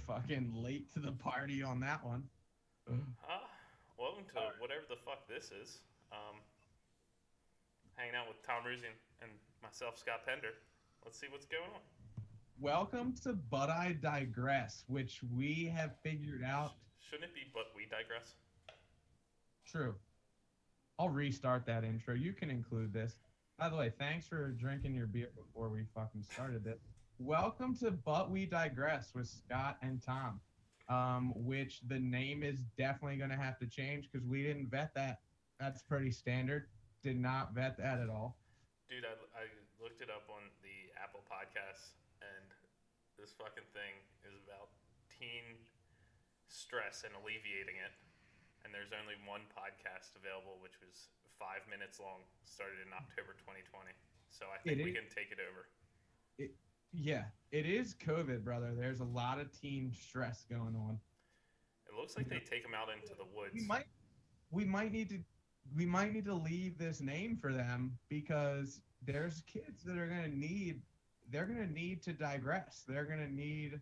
fucking late to the party on that one. Welcome to whatever the fuck this is. Hanging out with Tom Ruzian and myself, Scott Pender. Let's see what's going on. Welcome to But I Digress, which we have figured out. Shouldn't it be But We Digress? True. I'll restart that intro. You can include this. By the way, thanks for drinking your beer before we fucking started this. Welcome to But We Digress with Scott and Tom, which the name is definitely going to have to change because we didn't vet that. That's pretty standard. Did not vet that at all. Dude, I looked it up on the Apple Podcasts, and this fucking thing is about teen stress and alleviating it. And there's only one podcast available, which was 5 minutes long, started in October 2020. So I think we can take it over. It is COVID, brother. There's a lot of teen stress going on. It looks like they take them out into the woods. We might need to leave this name for them because there's kids that are gonna need to digress. They're gonna need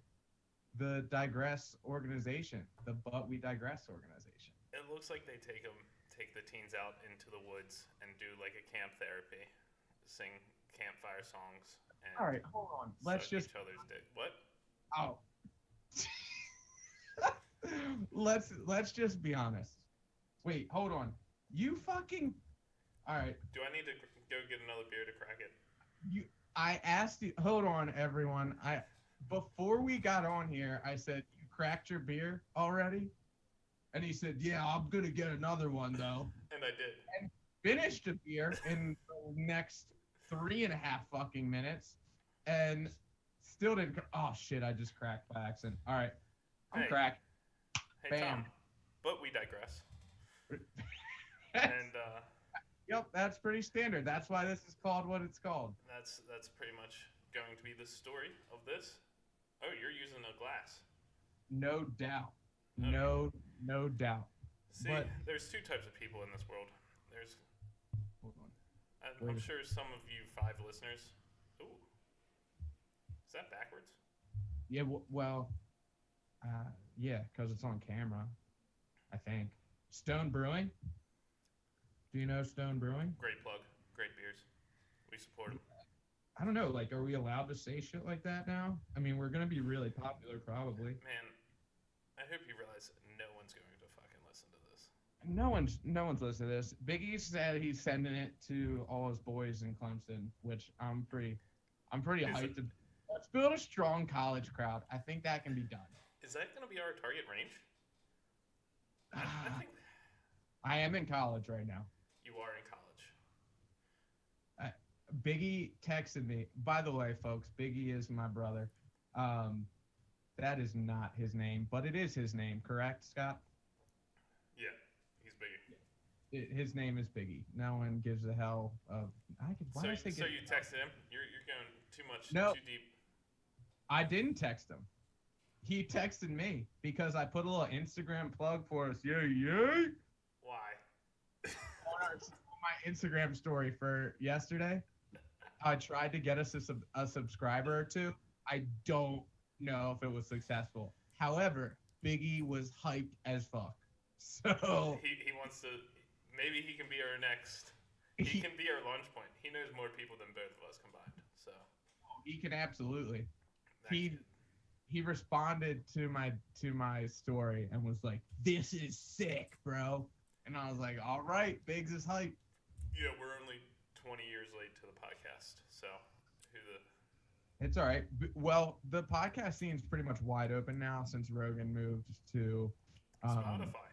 the Digress organization, the But We Digress organization. It looks like they take the teens out into the woods and do like a camp therapy, sing campfire songs. And all right, hold on. Let's just each other's dick. What? Oh. let's just be honest. Wait, hold on. You fucking. All right. Do I need to go get another beer to crack it? I asked you. Hold on, everyone. Before we got on here, I said, "You cracked your beer already?" And he said, "Yeah, I'm gonna get another one though." And I did. And finished a beer in the next 3.5 fucking minutes, and still didn't. Oh shit! I just cracked by accident. All right, I'm cracked. Hey Bam. Tom, but we digress. And yep, that's pretty standard. That's why this is called what it's called. That's pretty much going to be the story of this. Oh, you're using a glass. No doubt. Okay. No doubt. See, there's two types of people in this world. There's. Hold on. I'm sure some of you 5 listeners. Ooh. Is that backwards? Yeah. Well. Yeah, because it's on camera. I think. Stone Brewing. Do you know Stone Brewing? Great plug. Great beers. We support them. I don't know. Like, are we allowed to say shit like that now? I mean, we're gonna be really popular, probably. Man, I hope you realize no one's going to fucking listen to this. No one's listening to this. Biggie said he's sending it to all his boys in Clemson, which I'm pretty hyped to. Let's build a strong college crowd. I think that can be done. Is that going to be our target range? I am in college right now. You are in college. Biggie texted me. By the way, folks, Biggie is my brother. That is not his name, but it is his name, correct, Scott? Yeah, he's Biggie. His name is Biggie. No one gives a hell of. So you texted him? You're going too deep. I didn't text him. He texted me because I put a little Instagram plug for us. Yay! Why? On my Instagram story for yesterday. I tried to get us a subscriber or two. I don't know if it was successful. However, Biggie was hyped as fuck. So he wants to. Maybe he can be our next. He can be our launch point. He knows more people than both of us combined. So he can absolutely. He responded to my story and was like, "This is sick, bro." And I was like, "All right, Biggs is hype." Yeah, we're only 20 years late to the podcast, so It's all right. Well, the podcast scene's pretty much wide open now since Rogan moved to Spotify,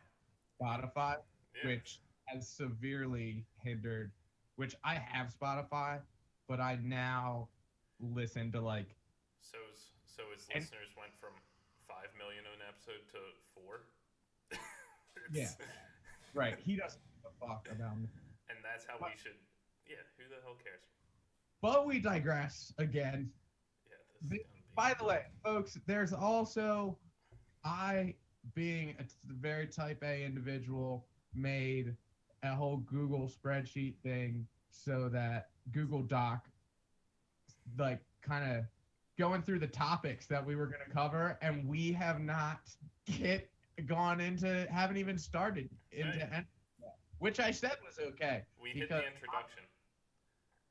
yeah. Which has severely hindered. Which I have Spotify, but I now listen to like. So his listeners went from 5 million an episode to 4. Yeah, right. He doesn't give a fuck about me. And that's how we should. Yeah, who the hell cares? But we digress again. Yeah. By the way, folks, there's also being a very type A individual, made a whole Google spreadsheet thing so that Google Doc, like, kind of going through the topics that we were going to cover, and we have not haven't even started into, Right. which I said was okay We hit because the introduction.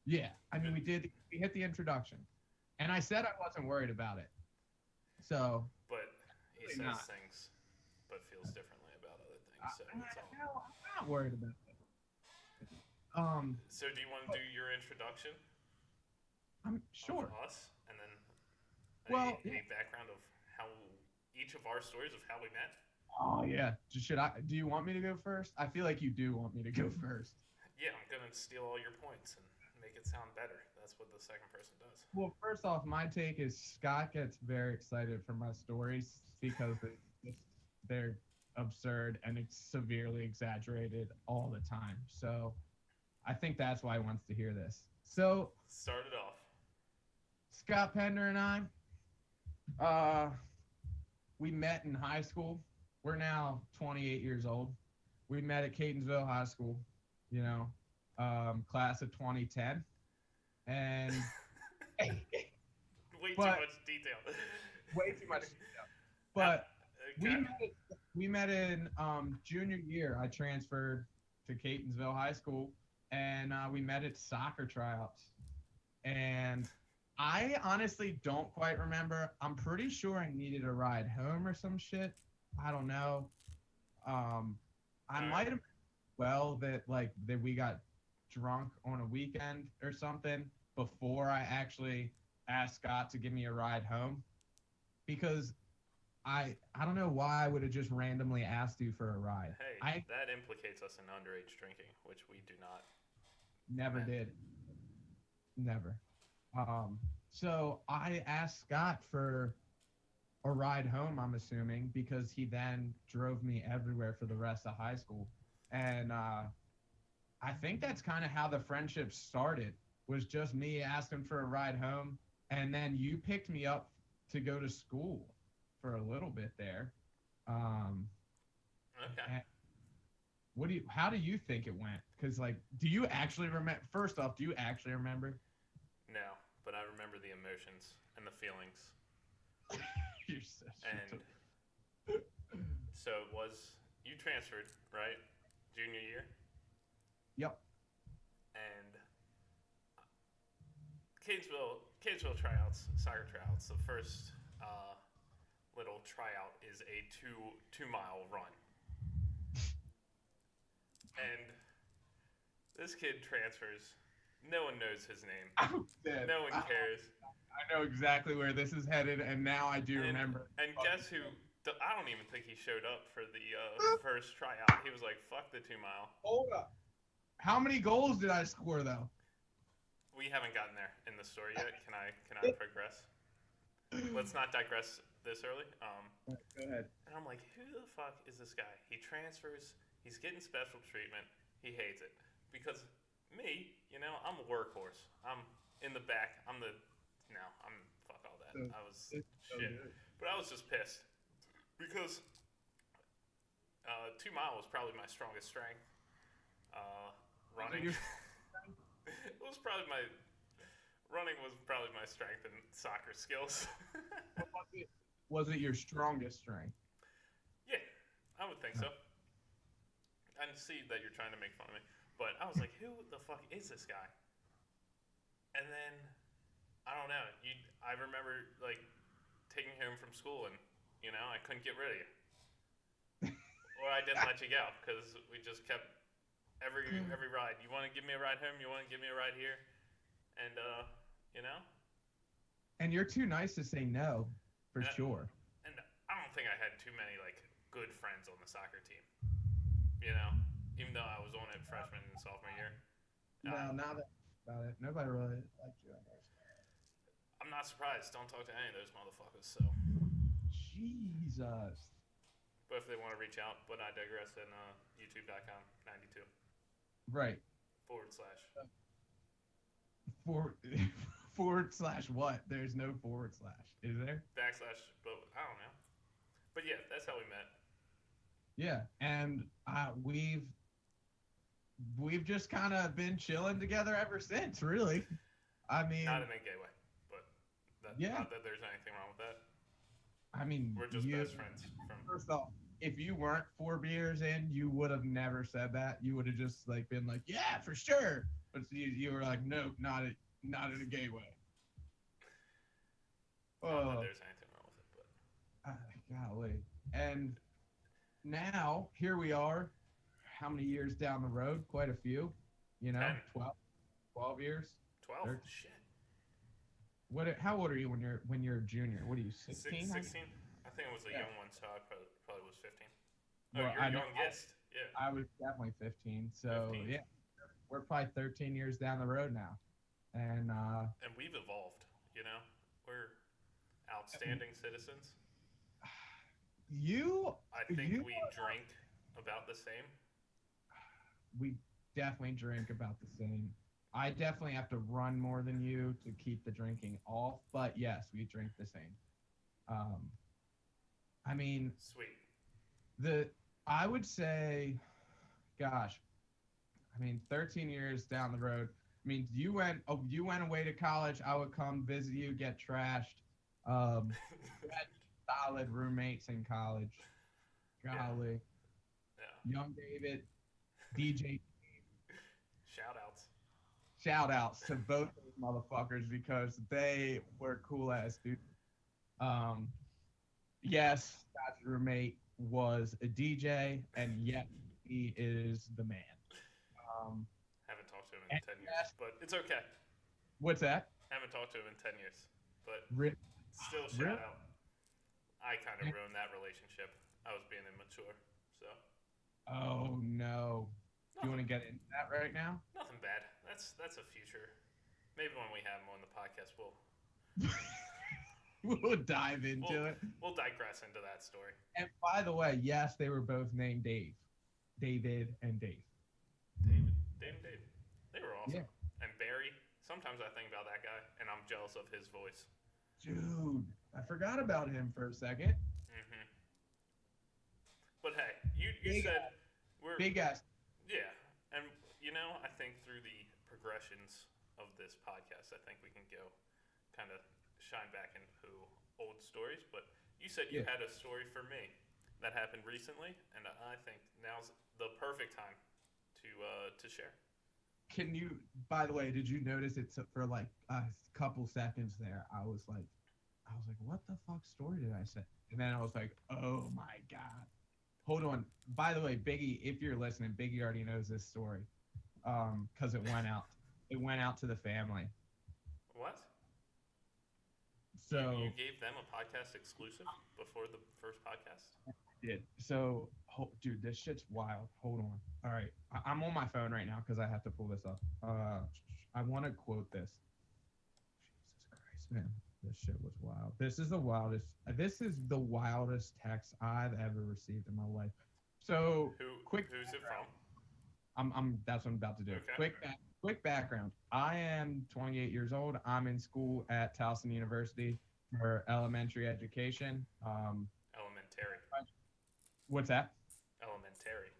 yeah, I mean Good. we hit the introduction, and I said I wasn't worried about it, so But he really says not. things, but feels differently about other things. So I, it's all. no, I'm not worried about it. So do you want to But do your introduction I'm of sure. us, and then Well, yeah. a background of how each of our stories of how we met? Oh yeah. Should I? Do you want me to go first? I feel like you do want me to go first. Yeah, I'm gonna steal all your points and make it sound better. That's what the second person does. Well, first off, my take is Scott gets very excited for my stories because they're absurd and it's severely exaggerated all the time. So I think that's why he wants to hear this. So Start it off. Scott Pender and I, uh, we met in high school. We're now 28 years old. We met at Catonsville High School, you know, class of 2010. And Way too but much detail. way too much detail. How, But we okay. met we met in junior year. I transferred to Catonsville High School, and we met at soccer tryouts. And I honestly don't quite remember. I'm pretty sure I needed a ride home or some shit. I don't know. Um, I All might right. have that we got drunk on a weekend or something before I actually asked Scott to give me a ride home because I don't know why I would have just randomly asked you for a ride. Hey, I that implicates us in underage drinking, which we do not never commend. did. Never. Um, so I asked Scott for a ride home, I'm assuming, because he then drove me everywhere for the rest of high school. And I think that's kind of how the friendship started, was just me asking for a ride home. And then you picked me up to go to school for a little bit there. Um, Okay. and how do you think it went? Because, like, do you actually remember? First off, do you actually remember? No, but I remember the emotions and the feelings. You're such And so it was, you transferred, right? Junior year? Yep. And Catonsville tryouts, soccer tryouts, the first little tryout is a 2 mile run. And this kid transfers. No one knows his name. I'm dead. No one cares. I know exactly where this is headed, and now I do And remember. guess who? I don't even think he showed up for the first tryout. He was like, "Fuck the 2 mile." Hold up. How many goals did I score though? We haven't gotten there in the story yet. Can I progress? Let's not digress this early. Go ahead. And I'm like, who the fuck is this guy? He transfers. He's getting special treatment. He hates it because me, I'm a workhorse. I'm in the back. I'm fuck all that. So, I was it's so shit, good. but I was just pissed because 2 mile was probably my strongest strength. Running. It was probably my running was probably my strength in soccer skills. Was it your strongest strength? Yeah, I would think so. I see that you're trying to make fun of me, but I was like, who the fuck is this guy? And then I don't know. I remember like taking you home from school, and I couldn't get rid of you, or I didn't let you go because we just kept every ride. You want to give me a ride home? You want to give me a ride here? And you know, And you're too nice to say no, for and, sure. and I don't think I had too many like good friends on the soccer team. You know, even though I was on it freshman and sophomore year. No, now that about it, nobody really liked you. I'm not surprised. Don't talk to any of those motherfuckers. So, Jesus. but if they want to reach out, but I digress. In YouTube.com 92 Right. forward slash. For forward slash what? There's no forward slash. Is there? Backslash, but I don't know. But yeah, that's how we met. Yeah, and we've just kind of been chilling together ever since. Really. I mean, Not in a gay way, but Yeah, Not that there's anything wrong with that. I mean, We're just you best friends from. first off, if you weren't 4 beers in, you would have never said that. You would have just like been like, yeah, for sure. But you were like, nope, not in a gay way. Not that Oh, there's anything wrong with it, but ah, golly. And now here we are. How many years down the road? Quite a few. 10, 12 years. 12? 13. Shit. What? How old are you when you're a junior? What are you, 16? 16? I think I was a Yeah. young one, so I probably was 15. Oh, Well, you're youngest. Yeah. I was definitely 15. So 15. yeah, we're probably 13 years down the road now, and And we've evolved, you know? We're outstanding citizens. you I think you we drink about the same. we definitely drink about the same. I definitely have to run more than you to keep the drinking off, but yes, we drink the same. Um, I mean, Sweet. the I would say, gosh, I mean, 13 years down the road. I mean, you went away to college. I would come visit you, get trashed. You had solid roommates in college. Yeah. Golly, Yeah. young David, DJ. Shout outs. Shout outs to both those motherfuckers because they were cool ass dudes. Um, yes, Scott's roommate was a DJ, and yes, he is the man. Um, Haven't talked to him in and 10 years, yes, but it's okay. what's that? Haven't talked to him in 10 years, but Re- still Really? shout out. I kind of ruined that relationship. I was being immature, so Oh no. Do you want nothing, to get into that right now? nothing bad. That's a future. Maybe when we have him on the podcast, We'll dive we'll into it. we'll digress into that story. And by the way, yes, they were both named Dave. David and Dave. Dave. They were awesome. Yeah. And Barry. Sometimes I think about that guy, and I'm jealous of his voice. Dude, I forgot about him for a second. Hmm. But hey, you Big said we're Big ass. yeah, and I think through the progressions of this podcast, I think we can go kind of shine back into old stories. But you said you Yeah. had a story for me that happened recently, and I think now's the perfect time to share. Can you, by the way, did you notice it for like a couple seconds there? I was like, what the fuck story did I say? And then I was like, oh my God. Hold on. By the way, Biggie, if you're listening, Biggie already knows this story. Because it went out. It went out to the family. What? So You gave them a podcast exclusive before the first podcast? did. So, dude, this shit's wild. Hold on. All right, I'm on my phone right now because I have to pull this up. I want to quote this. Jesus Christ, man, this shit was wild. This is the wildest. This is the wildest text I've ever received in my life. So, Who's it from? That's what I'm about to do. Okay. Quick background. I am 28 years old. I'm in school at Towson University for elementary education. Elementary. What's that? Elementary.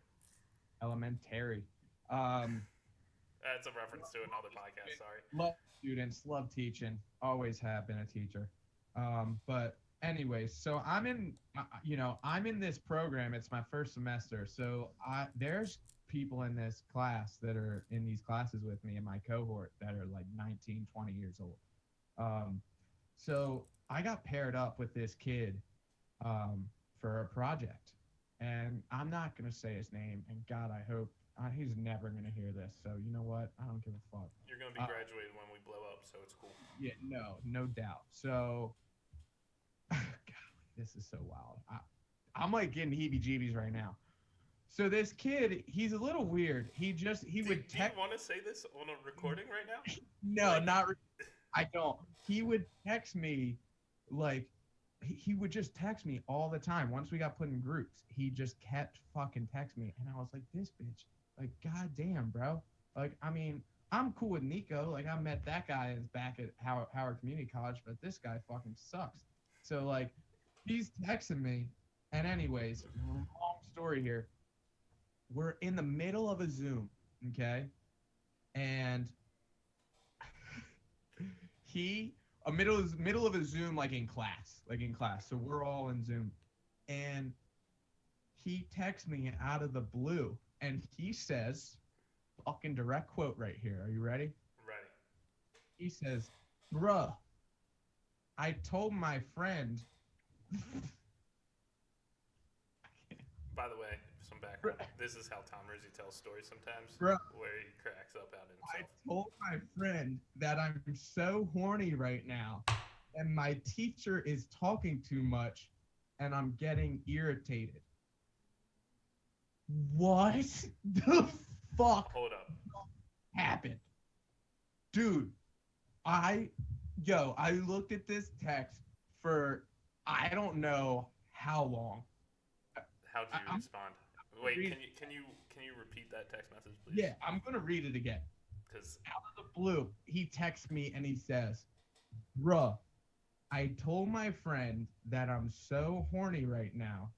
Elementary. That's a reference to another podcast. Sorry. Love students, love teaching. Always have been a teacher. But anyways, so I'm in this program. It's my first semester. So there's people in this class that are in these classes with me in my cohort that are like 19, 20 years old. So I got paired up with this kid for a project. And I'm not going to say his name. And God, I hope he's never going to hear this. So you know what? I don't give a fuck. You're going to be graduated when we blow up, so it's cool. Yeah, no doubt. So, God, this is so wild. I'm like getting heebie-jeebies right now. So this kid, he's a little weird. He would text. Do you want to say this on a recording right now? No, not. I don't. He would text me, like, he would just text me all the time. Once we got put in groups, he just kept fucking text me, and I was like, this bitch, like, goddamn, bro. Like, I mean, I'm cool with Nico. Like, I met that guy back at Howard Community College, but this guy fucking sucks. So like, he's texting me, and anyways, long story here. We're in the middle of a Zoom, okay? And a middle of a Zoom, like in class. So we're all in Zoom, and he texts me out of the blue, and he says, fucking direct quote right here. Are you ready? Ready. He says, "Bruh, I told my friend." By the way, some background. This is how Tom Rizzi tells stories sometimes, Bruh, where he cracks up at I himself. told my friend that I'm so horny right now, and my teacher is talking too much, and I'm getting irritated. What the fuck Hold up. happened? Dude, I looked at this text for I don't know how long. How did you I'm respond? Wait, read, can you repeat that text message, please? yeah, I'm gonna read it again. Because Out of the blue, he texts me and he says, "Bruh, I told my friend that I'm so horny right now,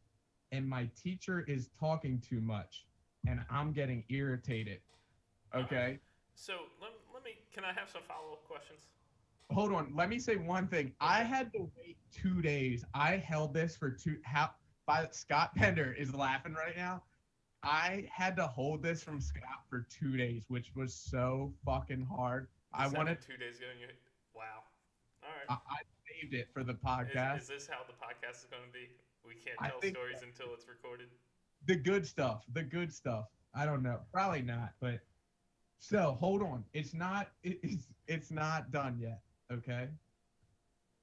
and my teacher is talking too much, and I'm getting irritated." Okay. so let me. Can I have some follow up questions? Hold on. Let me say one thing. I had to wait 2 days. I held this for Scott Pender is laughing right now. I had to hold this from Scott for 2 days, which was so fucking hard. This happened 2 days ago, and you. Wow. All right. I saved it for the podcast. Is this how the podcast is going to be? We can't I tell think stories until it's recorded. the good stuff. The good stuff. I don't know. Probably not, but so hold on. It's not done yet. Okay.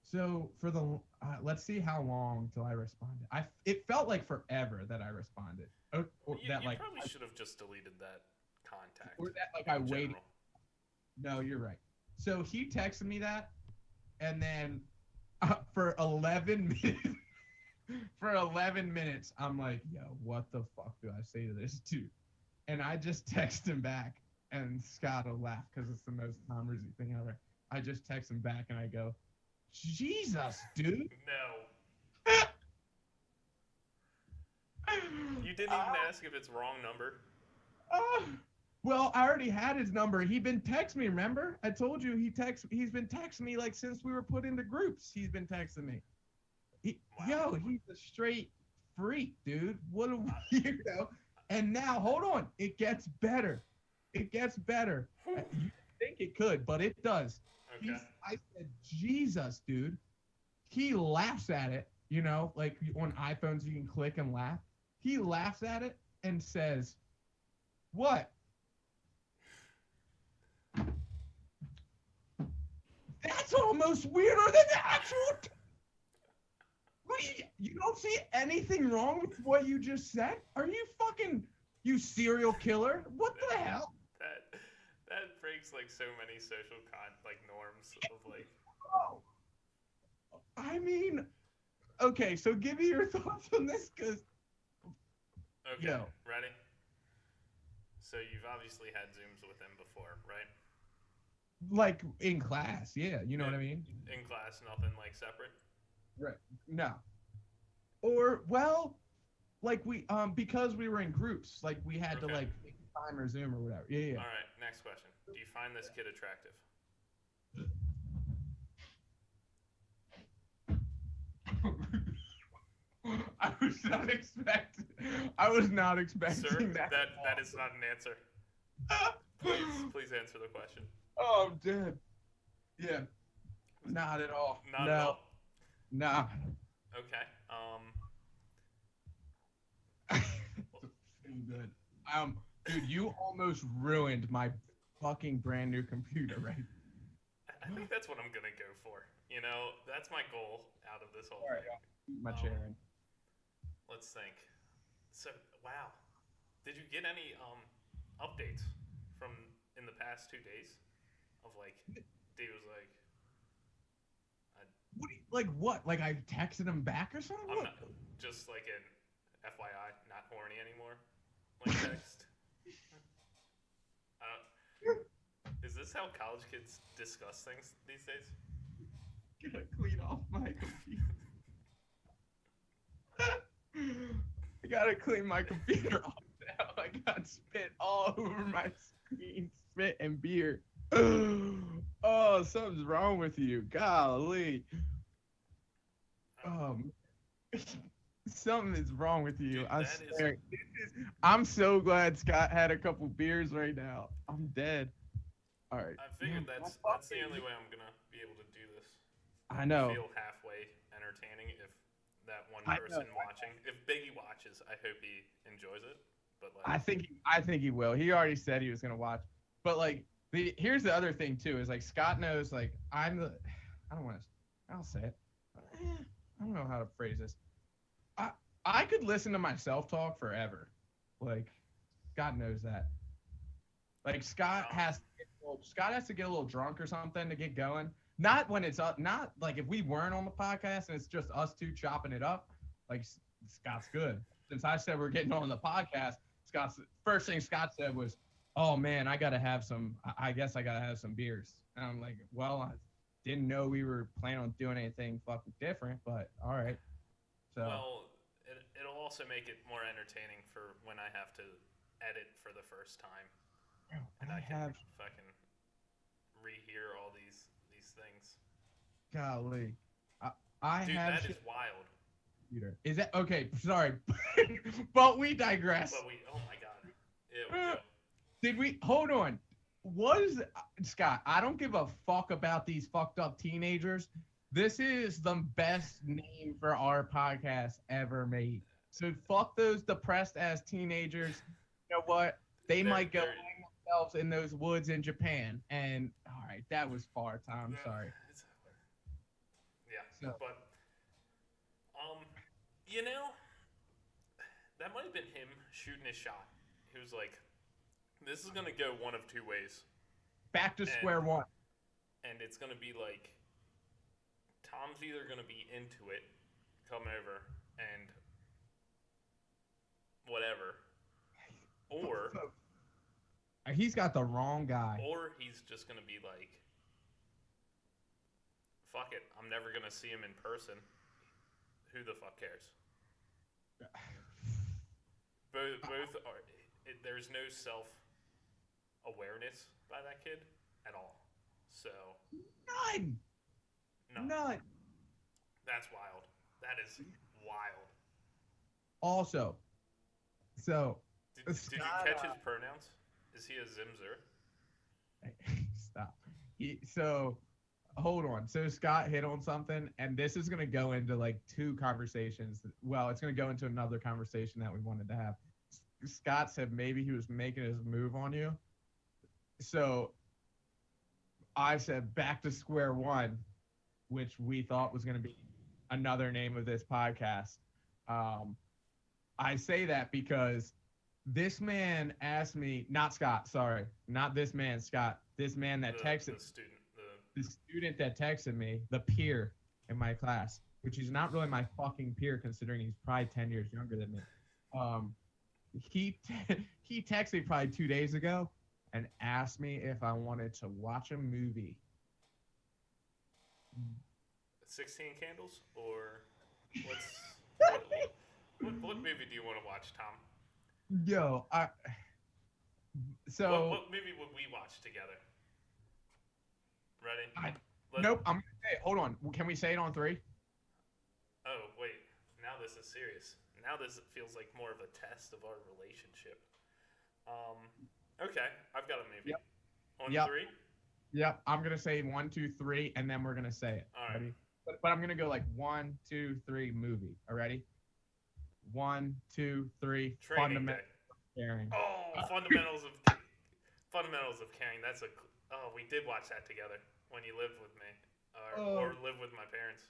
So for the let's see how long till I responded. It felt like forever that I responded. Or You, that you like probably should have just deleted that contact. or that like I in waited. general. No, you're right. So he texted me that, and then for 11 minutes, for 11 minutes, I'm like, yo, what the fuck do I say to this dude? And I just text him back, and Scott will laugh because it's the most Tom Rizzi thing ever. I just text him back, and I go, Jesus, dude. No. You didn't even ask if it's wrong number. Well, I already had his number. He'd been texting me, remember? I told you he's been texting me like since we were put into groups. He's been texting me. Wow. Yo, he's a straight freak, dude. What a weirdo. And now, hold on. It gets better. It gets better. You think it could, but it does. Okay. I said, Jesus, dude. He laughs at it, you know, like on iPhones you can click and laugh. He laughs at it and says, "What? That's almost weirder than the actual." You don't see anything wrong with what you just said? Are you fucking you serial killer? What the hell? That breaks like so many social norms of like. Oh, I mean, okay. So give me your thoughts on this, cause Okay. yo, Ready? So you've obviously had Zooms with him before, right? like in class, yeah. You know what I mean? In class, nothing like separate. Right. No. Or well, like we because we were in groups, like we had to Okay. like FaceTime or Zoom or whatever. Yeah. All right. Next question. Do you find this kid attractive? I was not expecting Sir, that. that is not an answer. Please answer the question. Oh, I'm dead. Yeah. Not at all. Not at all. Nah. Okay. So good. Dude, you almost ruined my fucking brand new computer, right? I think that's what I'm gonna go for. You know, that's my goal out of this whole All right, thing. keep my chair in. Let's think. So, wow. Did you get any updates from in the past 2 days of like, Dave was like, Like what? Like I texted him back or something? I'm What? not just like an FYI, not horny anymore. Like text. Is this how college kids discuss things these days? Gonna clean off my computer. I gotta clean my computer off now. I got spit all over my screen, spit and beer. Oh, something's wrong with you. Golly. Um, Um, something is wrong with you. dude, I that is. swear. I'm so glad Scott had a couple beers right now. I'm dead. All right. I Man, figured that's the only way I'm gonna be able to do this I and know. feel halfway entertaining if that one I know. person watching. If Biggie watches, I hope he enjoys it. But like, I think he will. He already said he was gonna watch. But like here's the other thing too is like Scott knows like I don't want to I'll say it. I don't know how to phrase this. I I could listen to myself talk forever. Like Scott knows that. Like um, Scott has to get a little drunk or something to get going. Not when it's up. Not like if we weren't on the podcast and it's just us two chopping it up. Like Scott's good. Since I said we're getting on the podcast, Scott's first thing Scott said was, "Oh man, I gotta have some. I guess I gotta have some beers." And I'm like, "Well, I didn't know we were planning on doing anything fucking different, but all right." So well, it'll also make it more entertaining for when I have to edit for the first time, and I I can have fucking rehear all these things. golly, I, I Dude, have that is shit. wild. Computer. Is that okay? Sorry, but we digress. But we, oh my god, ew. Did we hold on? Was Scott? I don't give a fuck about these fucked up teenagers. This is the best name for our podcast ever made. So fuck those depressed ass teenagers. You know what? They might go They're hang themselves in those woods in Japan. And all right, that was far, Tom. Sorry. it's, yeah, So but um, you know, that might have been him shooting his shot. He was like, "This is gonna go one of two ways," back to and square one. it's gonna be like Tom's either gonna be into it, come over and whatever, or He's got the wrong guy. he's just gonna be like, "Fuck it, I'm never gonna see him in person. Who the fuck cares?" Both are. There's no self awareness by that kid at all. So None. no, None. that's wild. That is wild. Also, so Did you Scott, catch his pronouns? Is he a Zimzer? stop. So hold on. So Scott hit on something, and this is gonna go into like two conversations. Well, it's gonna go into another conversation that we wanted to have. Scott said maybe he was making his move on you. So I said back to square one, which we thought was gonna be another name of this podcast. Um, I say that because this man asked me, not Scott, sorry, not this man, Scott, this man that texted, The student. the student that texted me, the peer in my class, which is not really my fucking peer considering he's probably 10 years younger than me. Um, he texted me probably 2 days ago and asked me if I wanted to watch a movie. 16 Candles or what's what, what movie do you want to watch, Tom? Yo, What movie would we watch together? Ready? nope. I'm gonna say it. Hold on. Can we say it on three? Oh wait, now this is serious. Now this feels like more of a test of our relationship. Okay, I've got a movie. Yep. On Yep. three. Yep. I'm gonna say 1, 2, 3, and then we're gonna say it. All right. Ready? But I'm gonna go like 1, 2, 3, movie. All ready? 1, 2, 3. Training Fundamental Day. caring. Oh, Fundamentals of Caring. That's a. Oh, we did watch that together when you lived with me, or lived with my parents.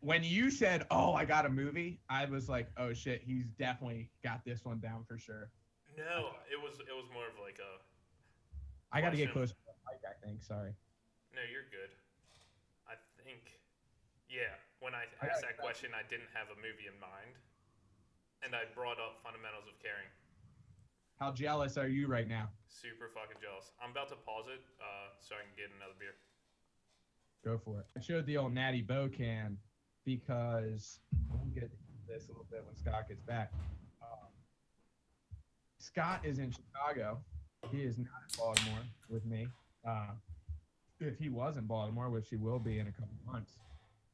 When you said, "Oh, I got a movie," I was like, "Oh shit, he's definitely got this one down for sure." No, it was more of like a. I got to get Question. close to the mic. I think. Sorry. No, you're good. I think. Yeah, when I I asked got that question, I didn't have a movie in mind, and I brought up Fundamentals of Caring. How jealous are you right now? Super fucking jealous. I'm about to pause it so I can get another beer. Go for it. I showed the old Natty Bow can because we'll get this a little bit when Scott gets back. Scott is in Chicago, He is not in Baltimore with me. Uh, if he was in Baltimore, which he will be in a couple months,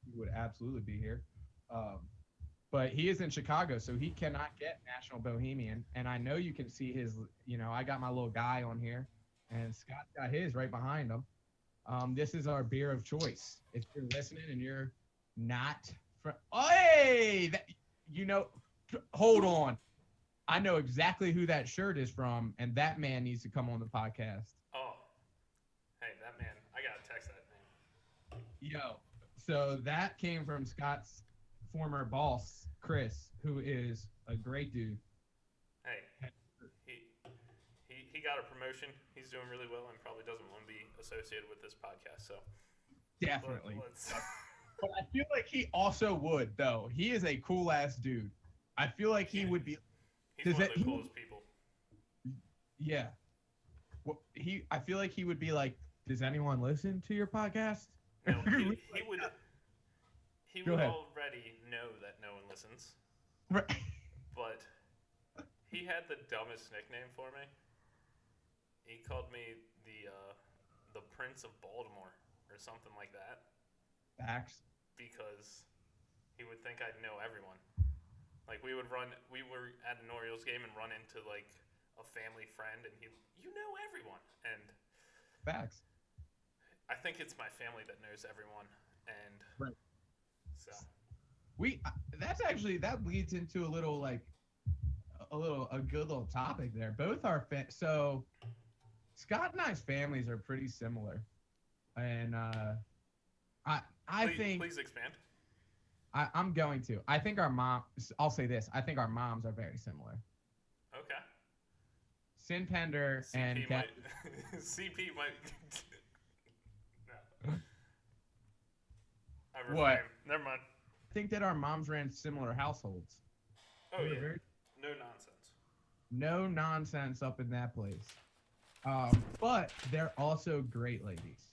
he would absolutely be here. Um, but he is in Chicago, so he cannot get National Bohemian. And I know you can see his. I got my little guy on here, and Scott's got his right behind him. This is our beer of choice. If you're listening and you're not from, hey, you know, hold on. I know exactly who that shirt is from, and that man needs to come on the podcast. Oh, hey, that man. I gotta text that man. Yo, so that came from Scott's former boss, Chris, who is a great dude. Hey, he he got a promotion. He's doing really well and probably doesn't want to be associated with this podcast. So Definitely. let's. But I feel like he also would, though. He is a cool ass dude. I feel like he would be. He's one of the coolest people. Yeah. Well, I feel like he would be like, "Does anyone listen to your podcast?" No, he would. He Go would ahead. already know that no one listens, Right. but he had the dumbest nickname for me. He called me the Prince of Baltimore or something like that Facts. because he would think I'd know everyone. Like we were at an Orioles game and run into like a family friend, and you know everyone, and Facts. I think it's my family that knows everyone, and Right. so That leads into a good little topic there. Both are so Scott and I's families are pretty similar, and I think please expand. I'm going to. I think our mom. I'll say this. I think our moms are very similar. Okay. Sin Pender and CP might. CP might. No. I refrain. What? Never mind. I think that our moms ran similar households. Oh They were yeah. very- No nonsense. no nonsense up in that place. But they're also great ladies.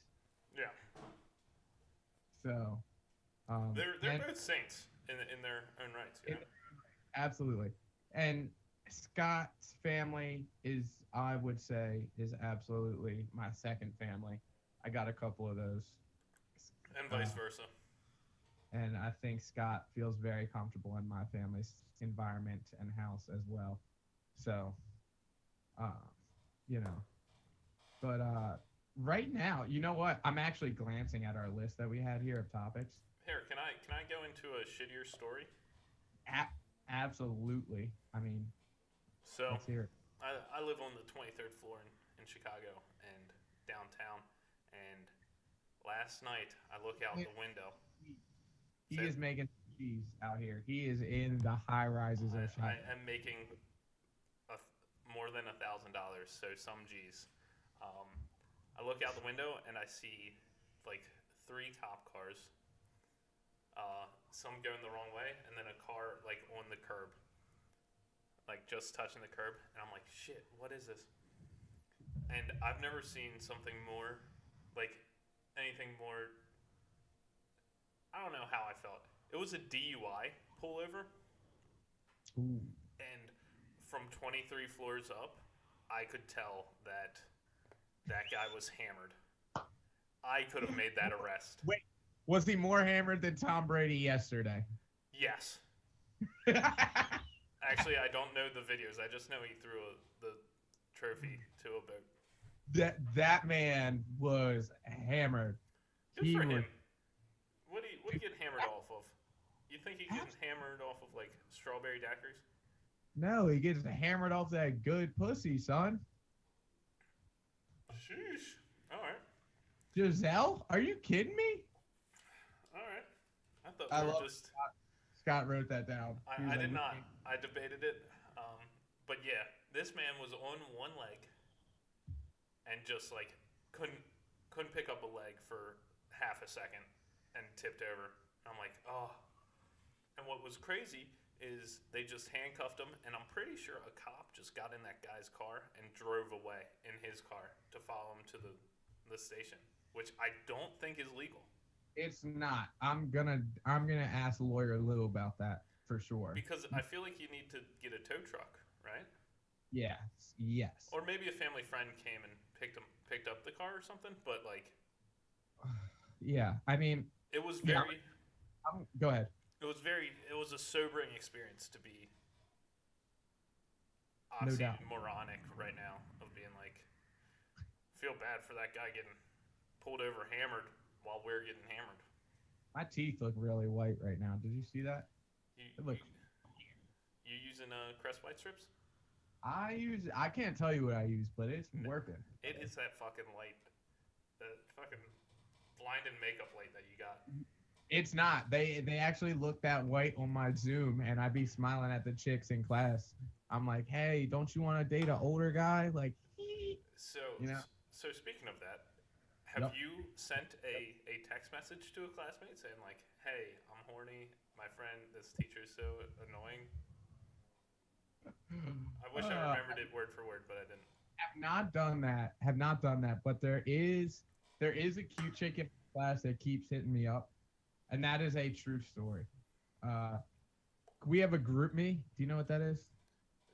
Yeah. So, They're and- both saints in their own rights. You know? absolutely. And Scott's family I would say, is absolutely my second family. I got a couple of those. And vice versa. And I think Scott feels very comfortable in my family's environment and house as well. So, uh, you know, but right now, you know what? I'm actually glancing at our list that we had here of topics. Here, can I go into a shittier story? Absolutely. I mean, So let's hear it. I live on the 23rd floor in Chicago and downtown, and last night I look out the window. He is making cheese out here. He is in the high rises of Chicago. I am making more than $1,000, so some G's. I look out the window and I see like 3 cop cars. Some going the wrong way, and then a car like on the curb, like just touching the curb, and I'm like, shit, what is this? And I've never seen something more, like anything more. I don't know how I felt. It was a DUI pullover, Ooh. and from 23 floors up, I could tell that that guy was hammered. I could have made that arrest. Wait, was he more hammered than Tom Brady yesterday? Yes. Actually, I don't know the videos. I just know he threw the trophy to a boat. That man was hammered. Good He for him. was- What do you get hammered off of? You think he gets hammered off of like strawberry daiquiris? No, he gets hammered off that good pussy, son. Sheesh. All right. Giselle, are you kidding me? All right. I thought I we were love just. Scott wrote that down. He was I like, did not. I debated it. But yeah, this man was on one leg and just like couldn't pick up a leg for half a second and tipped over. I'm like, oh. And what was crazy is they just handcuffed him, and I'm pretty sure a cop just got in that guy's car and drove away in his car to follow him to the station, which I don't think is legal. It's not. I'm gonna ask lawyer Lou about that for sure. Because I feel like you need to get a tow truck, right? Yes. Yes. Or maybe a family friend came and picked up the car or something. But like, Yeah. I mean, it was yeah. very Go ahead. it was a sobering experience to be No doubt. oxymoronic right now of being like, feel bad for that guy getting pulled over hammered while we're getting hammered. My teeth look really white right now. Did you see that? You It you, look. you using Crest White strips? I can't tell you what I use, but it's working. It is that fucking light, that fucking blinding makeup light that you got. It's not. They actually look that white on my Zoom, and I be smiling at the chicks in class. I'm like, hey, don't you want to date an older guy? Like, So you know? so speaking of that, have Yep. you sent a text message to a classmate saying like, "Hey, I'm horny. My friend, this teacher is so annoying." I wish I remembered it word for word, but I didn't. Have not done that. Have not done that. But there is a cute chick in class that keeps hitting me up, and that is a true story. Uh, we have a group me. Do you know what that is?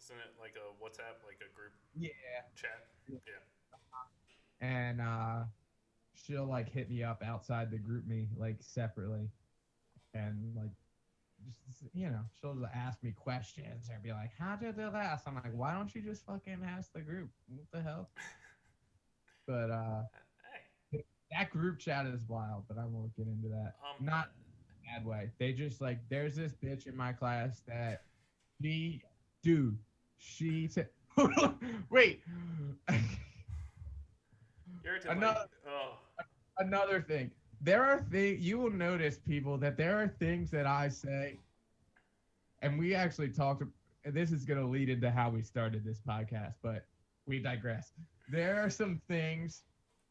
Isn't it like a WhatsApp, like a group Yeah. chat? Yeah. And she'll like hit me up outside the group me like separately, and like just she'll just ask me questions or be like, "How'd you do this?" I'm like, "Why don't you just fucking ask the group? What the hell?" But Hey. that group chat is wild. But I won't get into that. Um. Not in a bad way. They just like there's this bitch in my class that she, dude, she said, wait, You're acting like, another oh, another thing. There are things you will notice, people, that there are things that I say, and we actually talked. And this is going to lead into how we started this podcast, but we digress. There are some things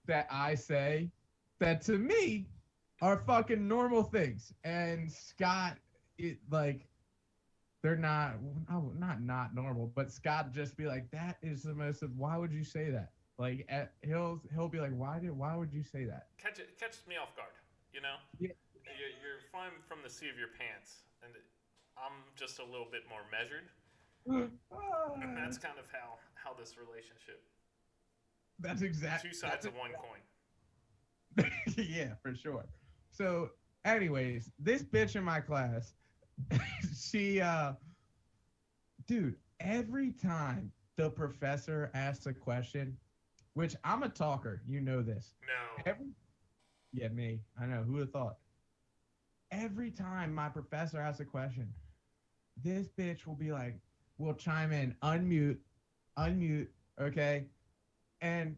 that I say that to me are fucking normal things, and Scott, like they're not, not normal, but Scott just be like, that is the most. Why would you say that? Like he'll be like, why would you say that? catches me off guard. You know, Yeah. you're flying from the seat of your pants, and I'm just a little bit more measured, and that's kind of how this relationship. That's exact. Two sides of one coin. Yeah, for sure. So, anyways, this bitch in my class, she, dude, every time the professor asks a question, which I'm a talker, you know this. No. Every, yeah, me. I know. Who would have thought? Every time my professor asks a question, this bitch will be like, will chime in, unmute, okay? And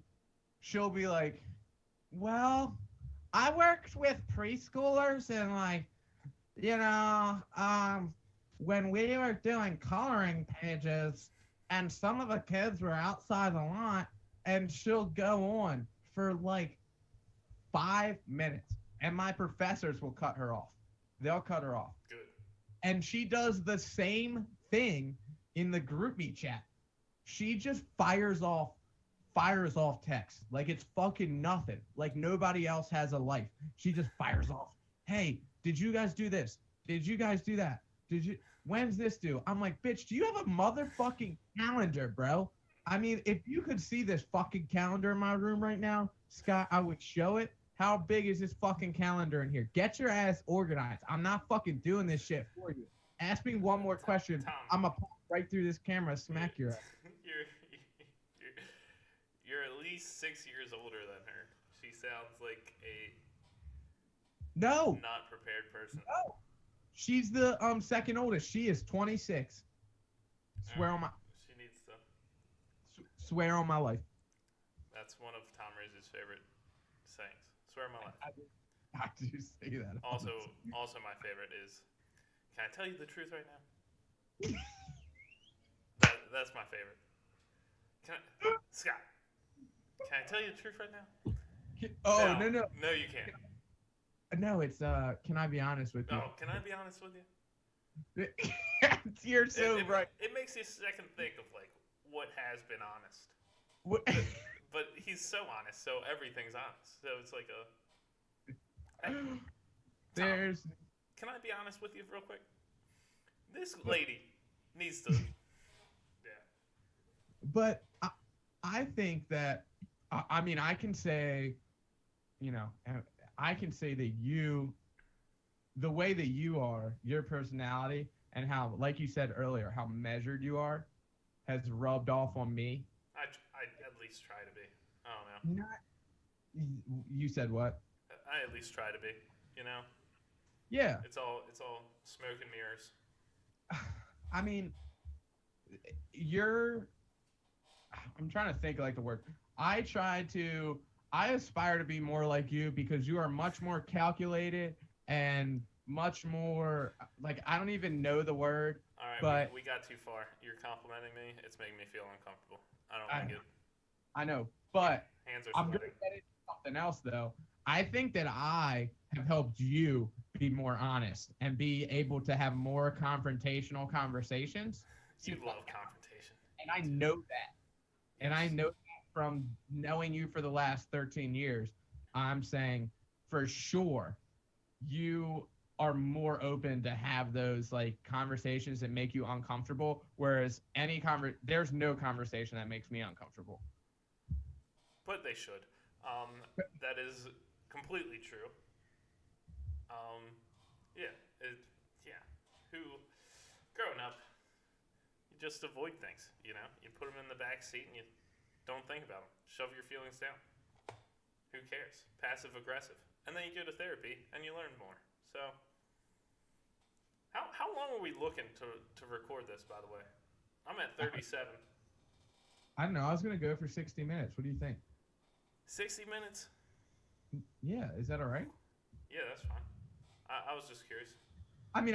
she'll be like, well, I worked with preschoolers and like, when we were doing coloring pages and some of the kids were outside a lot, and she'll go on for like 5 minutes, and my professors will cut her off. They'll cut her off. Good. And she does the same thing in the group me chat. She just fires off text like it's fucking nothing. Like nobody else has a life. She just fires off. Hey, did you guys do this? Did you guys do that? Did you? When's this due? I'm like, bitch, do you have a motherfucking calendar, bro? I mean, if you could see this fucking calendar in my room right now, Scott, I would show it. How big is this fucking calendar in here? Get your ass organized. I'm not fucking doing this shit for you. Ask me one more question. Tom, I'm gonna pop right through this camera, smack your ass. you're, you're at least 6 years older than her. She sounds like a No, not prepared person. no. She's the second oldest. She is 26. Swear on my She needs to. swear on my life. That's one of Tom Riz's favorite sayings. Swear on my life. I do say that. Also, my favorite is, can I tell you the truth right now? That's my favorite. Scott, can I tell you the truth right now? Oh no. No, you can't. No, it's can I be honest with you? Oh, can I be honest with you? You're so right. It makes you second think of like what has been honest. What? But he's so honest, so everything's honest. So it's like a. Hey, There's. can I be honest with you real quick? This lady needs to. Yeah. but I think that I mean I can say, you know, I can say that the way that you are, your personality, and how, like you said earlier, how measured you are, has rubbed off on me. I at least try to be. I don't know. Not you said what? I at least try to be. You know, Yeah. it's all smoke and mirrors. I mean, you're I'm trying to think like the word. I try to I aspire to be more like you because you are much more calculated and much more like I don't even know the word, All right, but we got too far. You're complimenting me. It's making me feel uncomfortable. I don't I like it. I know. But Hands are I'm gonna sweating. get into something else though. I think that I have helped you be more honest and be able to have more confrontational conversations. You Since love confrontation. and You I do. know that. And I Yes. know that from knowing you for the last 13 years, I'm saying for sure you are more open to have those like conversations that make you uncomfortable. Whereas there's no conversation that makes me uncomfortable. But they should. That is completely true. Um, yeah, yeah. Who, growing up, you just avoid things. You know, you put them in the back seat and you don't think about them. Shove your feelings down. Who cares? Passive aggressive, and then you go to therapy and you learn more. So, how long are we looking to record this? By the way, I'm at 37. I don't know. I was gonna go for 60 minutes. What do you think? 60 minutes? Yeah, is that all right? Yeah, that's fine. I was just curious. I mean,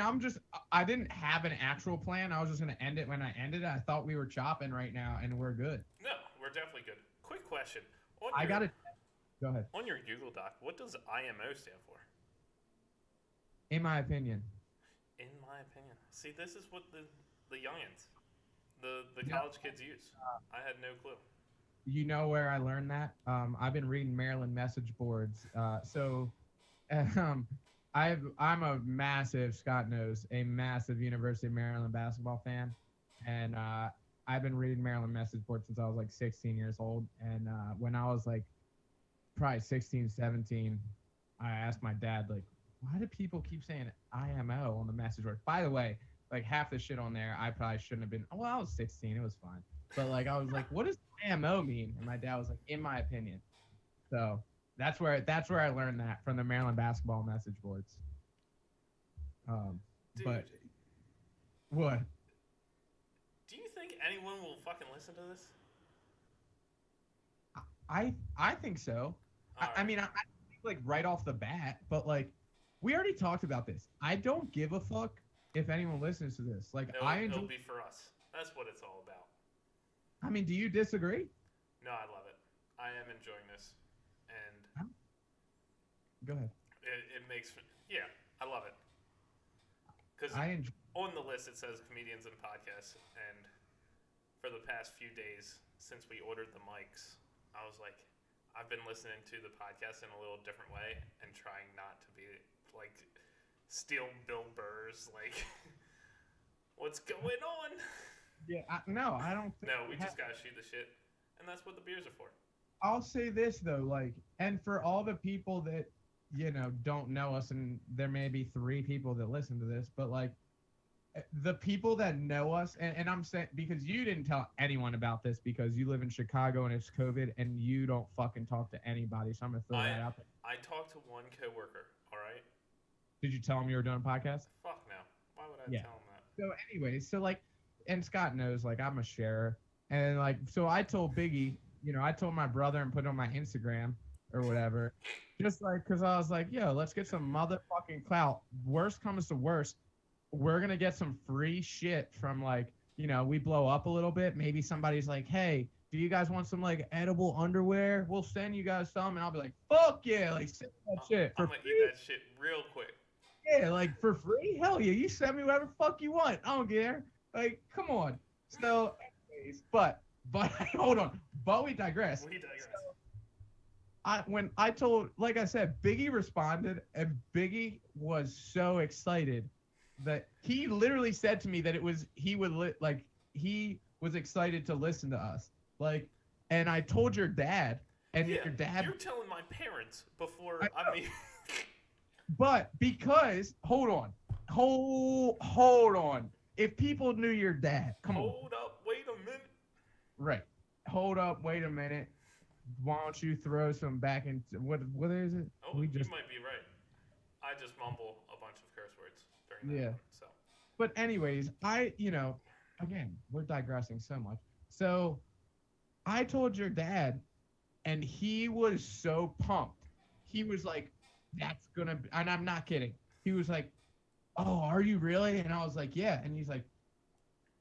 I didn't have an actual plan. I was just gonna end it when I ended it. I thought we were chopping right now, and we're good. No, we're definitely good. Quick question. On I your gotta go ahead. on your Google Doc, what does IMO stand for? In my opinion, In my opinion. See, this is what the youngins, the Yeah. college kids use. I had no clue. you know where I learned that? I've been reading Maryland message boards. Um, I'm a massive Scott knows a massive University of Maryland basketball fan, and I've been reading Maryland message boards since I was like 16 years old. And when I was like probably 16, 17, I asked my dad like, why do people keep saying IMO on the message board? By the way, like half the shit on there, I probably shouldn't have been. Well, I was 16, it was fine, but like I was like, what does IMO mean? And my dad was like, in my opinion. So that's where I learned that from the Maryland basketball message boards. Dude, But what? do you think anyone will fucking listen to this? I think so. All I right. mean, I think like right off the bat, but like we already talked about this. I don't give a fuck if anyone listens to this. Like No, I it'll enjoy. be for us. That's what it's all about. I mean, do you disagree? No, I love it. I am enjoying this, and Go ahead. it makes me. Yeah, I love it. Because I enjoy. on the list it says comedians and podcasts, and for the past few days since we ordered the mics, I was like, I've been listening to the podcast in a little different way and trying not to be like steal Bill Burr's like what's going on. Yeah, no, I don't. No, we just gotta shoot the shit, and that's what the beers are for. I'll say this though, like, and for all the people that don't know us, and there may be 3 people that listen to this, but like the people that know us, and I'm saying because you didn't tell anyone about this because you live in Chicago and it's COVID and you don't fucking talk to anybody, so I'm gonna throw that out there. I talked to one coworker. All right. Did you tell him you were doing a podcast? Fuck no. Why would I Yeah. tell him that? So anyways, so like, and Scott knows like I'm a sharer, and like so I told Biggie, I told my brother and put it on my Instagram or whatever, just like because I was like, yo, let's get some motherfucking clout. Worst comes to worst, we're gonna get some free shit from like we blow up a little bit. Maybe somebody's like, hey, do you guys want some like edible underwear? We'll send you guys some, and I'll be like, fuck yeah, like send me that shit for I'm gonna free. eat that shit real quick. Yeah, like for free? Hell yeah, you send me whatever fuck you want. I don't care. Like, come on. So, anyways, but hold on. But we digress. We digress. When I told, like I said, Biggie responded, and Biggie was so excited that he literally said to me that he was was excited to listen to us. Like, and I told your dad, and Yeah, your dad. you're telling my parents I before. I know, mean, but because hold on. If people knew your dad, come on, hold up, wait a minute. right? Hold up, wait a minute. Why don't you throw some back into what is it? Oh, We you just might be right. I just mumble a bunch of curse words during that yeah. one. So But anyways, again, we're digressing so much. So I told your dad, and he was so pumped. He was like, "That's gonna," be, and I'm not kidding. He was like, "Oh, are you really?" And I was like, "Yeah." And he's like,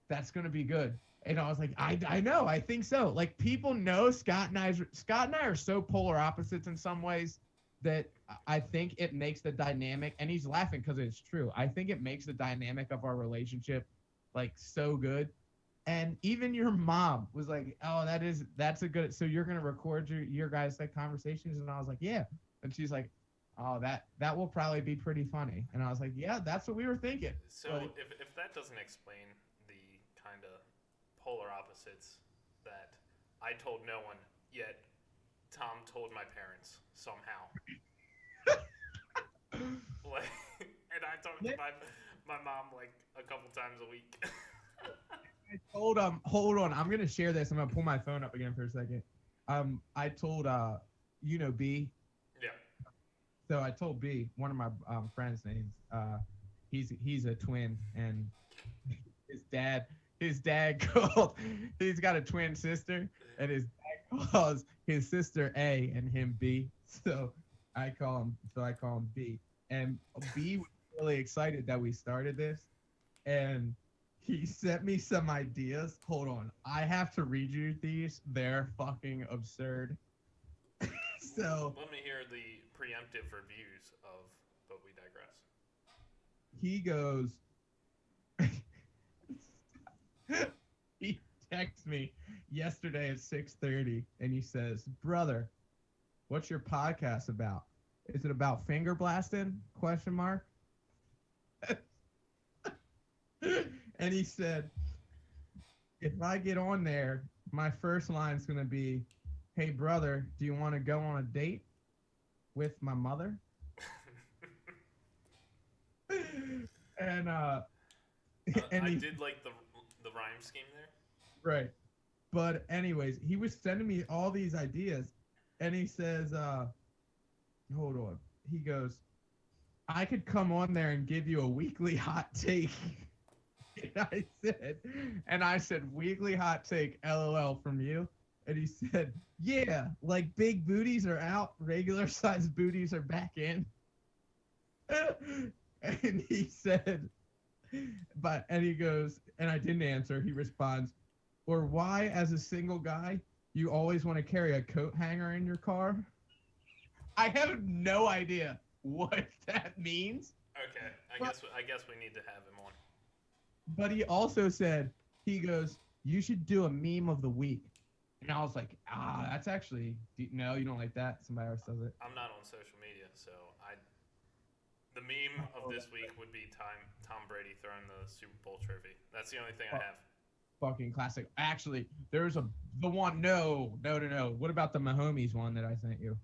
"That's gonna be good." And I was like, I know, I think so. Like people know Scott and I are so polar opposites in some ways that I think it makes the dynamic. And he's laughing because it's true. I think it makes the dynamic of our relationship like so good. And even your mom was like, "Oh, that's a good. So you're gonna record your guys like conversations?" And I was like, "Yeah." And she's like, "Oh, that will probably be pretty funny." And I was like, "Yeah, that's what we were thinking." so Like, if that doesn't explain the kind of polar opposites that I told no one yet, Tom told my parents somehow. Like, and I talk to my mom like a couple times a week. I told hold on, I'm gonna share this. I'm gonna pull my phone up again for a second. I told B. Yeah. So I told B, one of my friends' names. He's a twin, and his dad his dad called. He's got a twin sister, and his dad calls his sister A and him B. So I call him B, and B was really excited that we started this, and he sent me some ideas. Hold on. I have to read you these. They're fucking absurd. So Let me hear the preemptive reviews of But We Digress. he goes, he texts me yesterday at 6:30 and he says, "Brother, what's your podcast about? Is it about finger blasting?" Question mark. And he said, "If I get on there, my first line's going to be, 'Hey brother, do you want to go on a date with my mother?'" And and I he did like the rhyme scheme there. right. But anyways, he was sending me all these ideas and he says, hold on. He goes, "I could come on there and give you a weekly hot take." And I said, "Weekly hot take, LOL from you." And he said, "Yeah, like big booties are out, regular sized booties are back in." And he said, and he goes, and I didn't answer. He responds, "Or why, as a single guy, you always want to carry a coat hanger in your car?" I have no idea what that means. Okay, But, I guess we need to have him on. but he also said, he goes, "You should do a meme of the week." And I was like, that's actually, no, you don't like that? Somebody else does it. I'm not on social media, so the meme of this week would be Tom Brady throwing the Super Bowl trophy. That's the only thing I have. Fucking classic. Actually, there's the one. No, no, no, no. What about the Mahomes one that I sent you?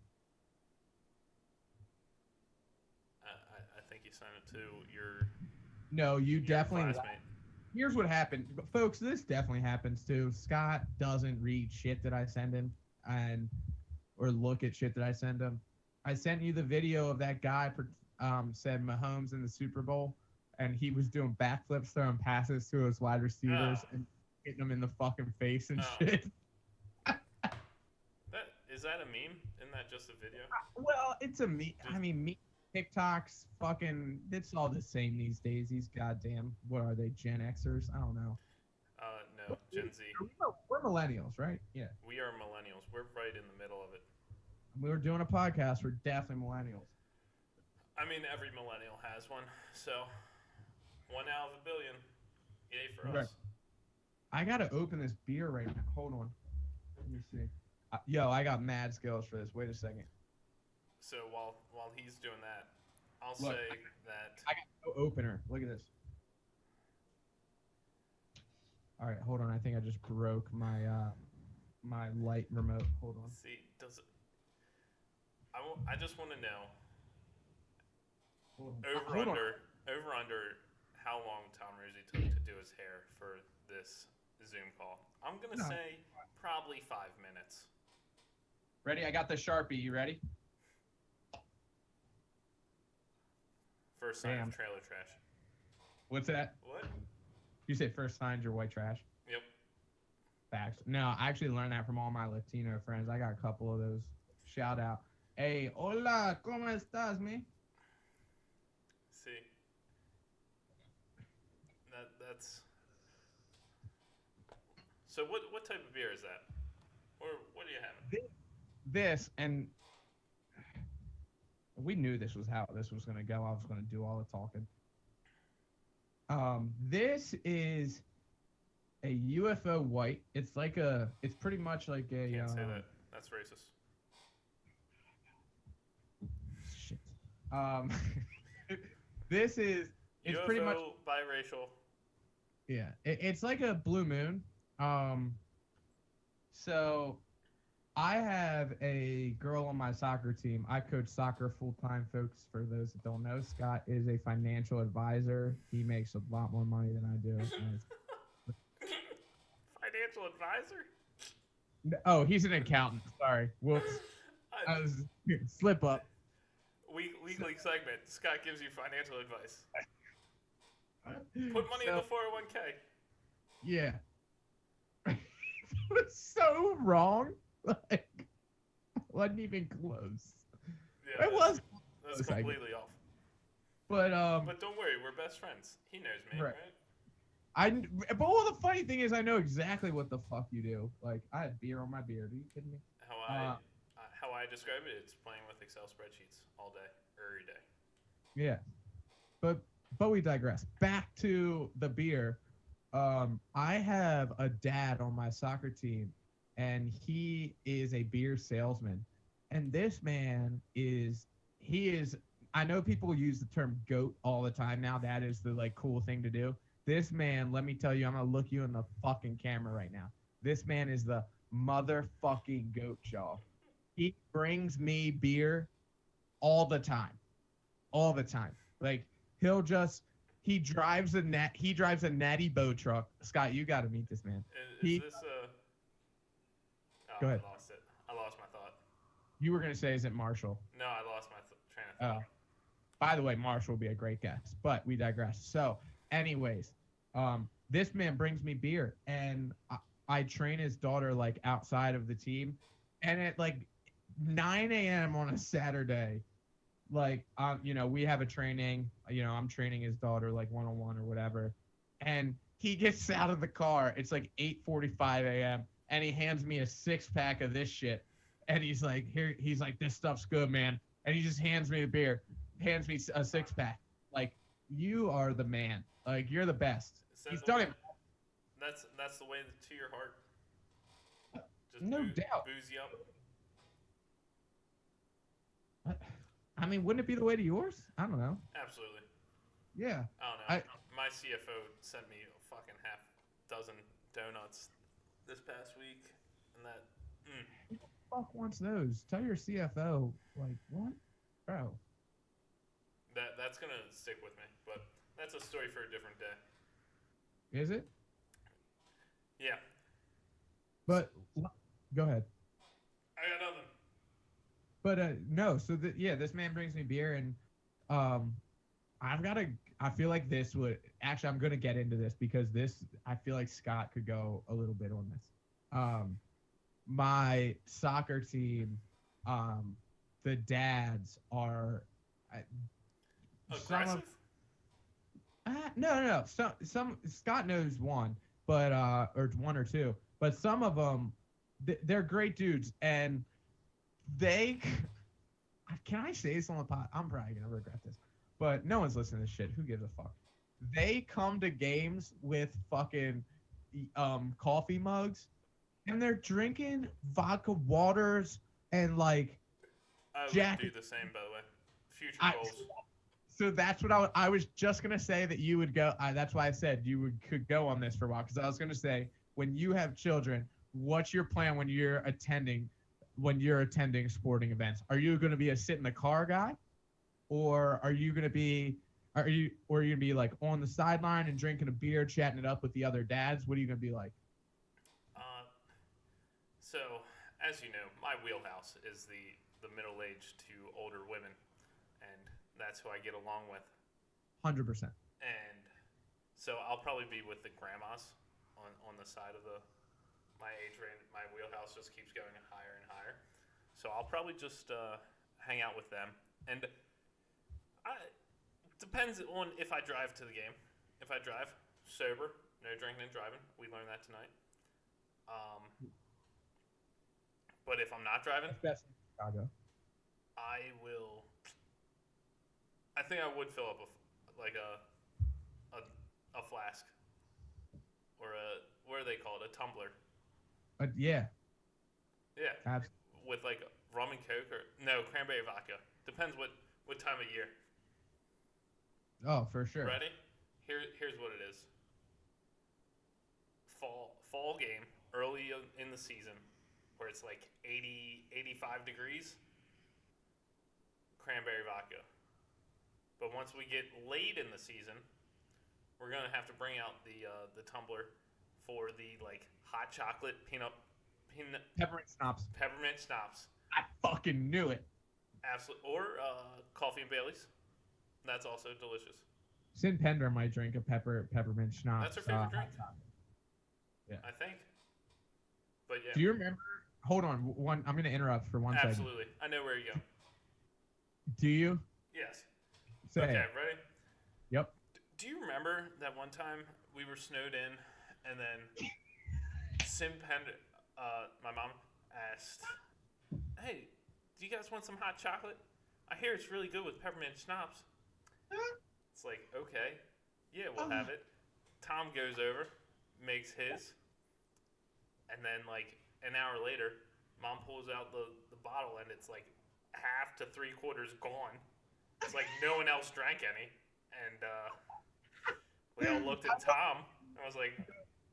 I think you sent it to your No, you definitely. classmate. Here's what happened, folks. This definitely happens too. Scott doesn't read shit that I send him, or look at shit that I send him. I sent you the video of that guy said Mahomes in the Super Bowl, and he was doing backflips, throwing passes to his wide receivers Oh. and hitting them in the fucking face and Oh. shit. Is that a meme? Isn't that just a video? Well, it's a me. I mean, me. TikTok's fucking. It's all the same these days. These goddamn. What are they? Gen Xers? I don't know. No, Gen Z. We're millennials, right? Yeah. We are millennials. We're right in the middle of it. We were doing a podcast. We're definitely millennials. I mean, every millennial has one. So, 1 out of a billion. Yay for Right. us. I gotta open this beer right now. Hold on. Let me see. Yo, I got mad skills for this. Wait a second. So while he's doing that, I'll Look, say that I got no opener. Look at this. All right, hold on. I think I just broke my light remote. Hold on. See, does it, I just want to know Hold on. over Hold on. under over under how long Tom Rosie took to do his hair for this Zoom call. I'm gonna No. say probably 5 minutes. Ready? I got the Sharpie. You ready? First sign Bam. of trailer trash. What's that? What? You say first signs you're white trash. Yep. Facts. No, I actually learned that from all my Latino friends. I got a couple of those. Shout out. Hey, hola, ¿cómo estás, me? See, that's. So what type of beer is that? Or what are you having? This, and we knew this was how this was gonna go. I was gonna do all the talking. This is a UFO white. It's like it's pretty much like a. Can't say that. That's racist. Shit. This is. It's UFO, pretty much. biracial. Yeah, it's like a blue moon. So I have a girl on my soccer team. I coach soccer full time, folks. For those that don't know, Scott is a financial advisor. He makes a lot more money than I do. Financial advisor? Oh, he's an accountant. Sorry. Whoops. I was slip up. Weekly segment. Scott gives you financial advice. Put money in the 401k. Yeah. It was so wrong. Like, wasn't even close. Yeah, It was. That's completely off. But don't worry, we're best friends. He knows me, right? But all the funny thing is, I know exactly what the fuck you do. Like, I had beer on my beard. Are you kidding me? How I describe it, it's playing with Excel spreadsheets all day, every day. Yeah, but we digress. Back to the beer. I have a dad on my soccer team, and he is a beer salesman. And this man is I know people use the term goat all the time now. That is the like cool thing to do. This man, let me tell you, I'm gonna look you in the fucking camera right now. This man is the motherfucking goat, y'all. He brings me beer all the time. All the time. Like he drives a natty bow truck. Scott, you gotta meet this man. Is this Go ahead. I lost it. I lost my thought. You were gonna say, is it Marshall? No, I lost my train of thought. By the way, Marshall will be a great guest, but we digress. So, anyways, this man brings me beer, and I train his daughter like outside of the team, and at like 9 a.m. on a Saturday, like we have a training. I'm training his daughter like one-on-one or whatever, and he gets out of the car. It's like 8:45 a.m. and he hands me a 6-pack of this shit, and he's like, "Here," he's like, "This stuff's good, man," and he just hands me the beer, hands me a 6-pack. Like, you are the man. Like, you're the best. He's done it. That's the way to your heart. Just No doubt. Booze you up. I mean, wouldn't it be the way to yours? I don't know. Absolutely. Yeah. I don't know. My CFO sent me a fucking half dozen donuts this past week, and that. Who the fuck wants those? Tell your CFO, like, what, bro? That's gonna stick with me, but that's a story for a different day. Is it? Yeah. But go ahead. I got nothing. But no, so this man brings me beer, and I feel like this would actually, I'm gonna get into this because I feel like Scott could go a little bit on this. My soccer team, the dads are aggressive. No. Some Scott knows one, but or one or two, but some of them, they're great dudes, and they. Can I say this on the pod? I'm probably gonna regret this, but no one's listening to this shit. Who gives a fuck? They come to games with fucking coffee mugs, and they're drinking vodka waters and like. I would Jack- do the same, by the way. Future goals. So that's what I was just gonna say that you would go. That's why I said could go on this for a while because I was gonna say when you have children, what's your plan when you're attending sporting events? Are you gonna be a sit in the car guy, or are you gonna be like on the sideline and drinking a beer, chatting it up with the other dads? What are you gonna be like? Uh, so, as you know, my wheelhouse is the middle aged to older women, and that's who I get along with. 100%. And so I'll probably be with the grandmas on the side of my age range. My wheelhouse just keeps going higher and higher. So I'll probably just hang out with them. And depends on if I drive to the game. If I drive sober, no drinking and driving. We learned that tonight. Um, but if I'm not driving, Best in Chicago. I will. I think I would fill up a flask or what are they called? A tumbler. Yeah, Yeah, absolutely. with like rum and coke or no cranberry vodka. Depends what time of year. Oh, for sure. Ready? Here's what it is. Fall game early in the season where it's like 80 85 degrees. Cranberry vodka. But once we get late in the season, we're gonna have to bring out the tumbler for the like hot chocolate peanut Peppermint schnapps. peppermint schnapps. I fucking knew it. Absolutely, or coffee and Bailey's. That's also delicious. Sin Pender might drink a peppermint schnapps. That's her favorite drink. Yeah. I think. But yeah. Do you remember? Hold on, I'm gonna interrupt for one second. Absolutely. I know where you go. Do you? Yes. Say Okay, it. ready? Yep. Do you remember that one time we were snowed in and then Sim Pender, my mom asked, "Hey, do you guys want some hot chocolate? I hear it's really good with peppermint schnapps." It's like, okay, yeah, we'll have it. Tom goes over, makes his, and then like an hour later, Mom pulls out the bottle and it's like half to 3/4 gone. It's like no one else drank any, and we all looked at Tom and I was like,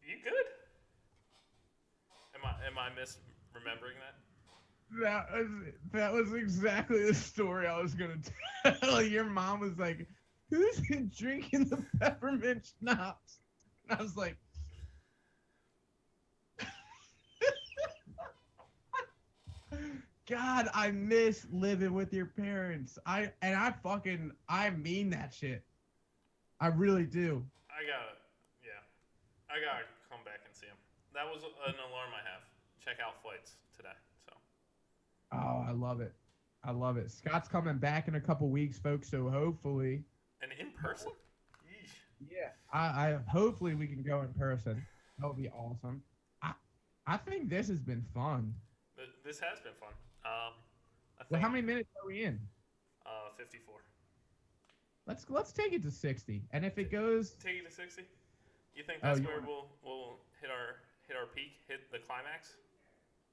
"You good? Am I misremembering that?" That was exactly the story I was gonna tell. Your mom was like, "Who's been drinking the peppermint schnapps?" And I was like, God, I miss living with your parents. I mean that shit. I really do. I gotta come back and see him. That was an alarm I have. Check out flights today. So. Oh, I love it. I love it. Scott's coming back in a couple weeks, folks. So hopefully. And in person? Yeesh. Yeah. I hopefully we can go in person. That would be awesome. I think this has been fun. This has been fun. Well, how many minutes are we in? 54. Let's take it to 60. And if it goes, take it to 60. You think that's where wanna... we'll hit our peak, hit the climax?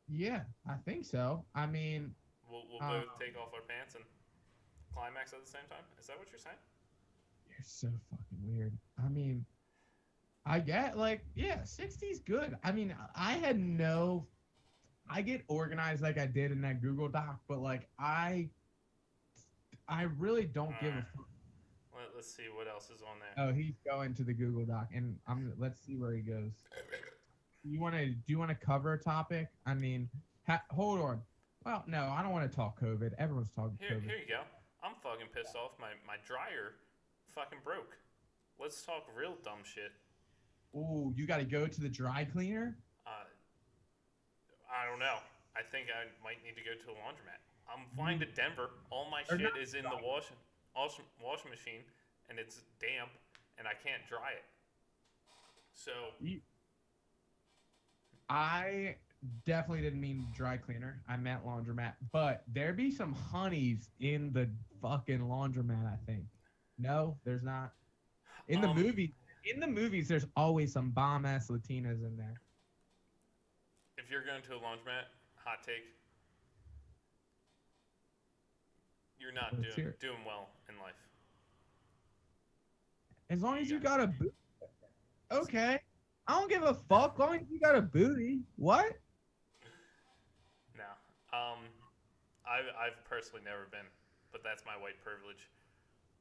Yeah, I think so. I mean, we'll both take off our pants and climax at the same time. Is that what you're saying? You're so fucking weird. I mean, I get like, yeah, 60's good. I mean, I get organized like I did in that Google Doc, but like I really don't give a fuck. Let's see what else is on there. Oh, he's going to the Google Doc, and let's see where he goes. Do you want to cover a topic? I mean, hold on. Well, no, I don't want to talk COVID. Everyone's talking COVID. Here you go. I'm fucking pissed off. My dryer fucking broke. Let's talk real dumb shit. Ooh, you got to go to the dry cleaner? I don't know. I think I might need to go to a laundromat. I'm flying to Denver. All my shit is in the washing machine, and it's damp, and I can't dry it. So I definitely didn't mean dry cleaner. I meant laundromat. But there be some honeys in the fucking laundromat, I think. No, there's not. In the movies, there's always some bomb-ass Latinas in there. If you're going to a laundromat, hot take, you're not doing well in life. As long as You you got got a booty. Okay. I don't give a fuck. As long as you got a booty. What? no. Um, I've personally never been, but that's my white privilege.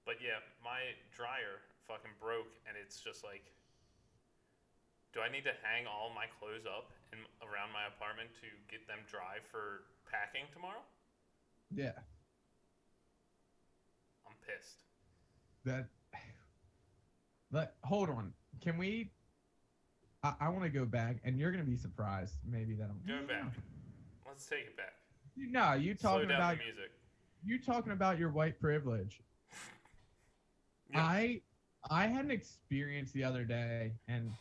But yeah, my dryer fucking broke, and it's just like, do I need to hang all my clothes up in around my apartment to get them dry for packing tomorrow? Yeah. I'm pissed. That. But hold on. Can we? I want to go back, and you're gonna be surprised. Maybe that I'm. Go back. Let's take it back. No, Slow down the music. you talking about your white privilege. Yep. I had an experience the other day, and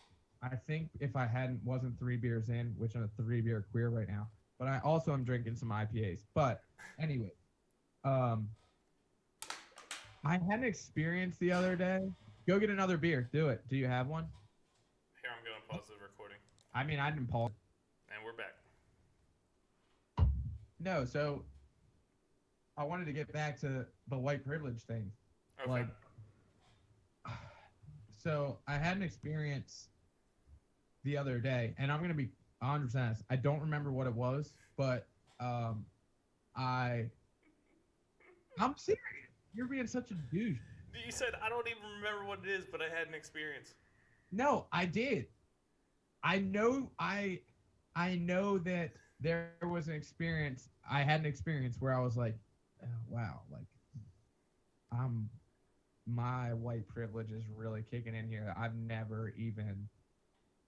I think if I wasn't 3 beers in, which I'm a 3 beer queer right now, but I also am drinking some IPAs. But anyway, um, I had an experience the other day. Go get another beer. Do it. Do you have one? Here, I'm going to pause the recording. I mean, I didn't pause. And we're back. No, so I wanted to get back to the white privilege thing. Okay. Like, so I had an experience the other day, and I'm gonna be 100% honest. I don't remember what it was, but I I'm serious. You're being such a douche. You said I don't even remember what it is, but I had an experience. No, I did. I know that there was an experience. I had an experience where I was like, oh, wow, like I'm my white privilege is really kicking in here. I've never even.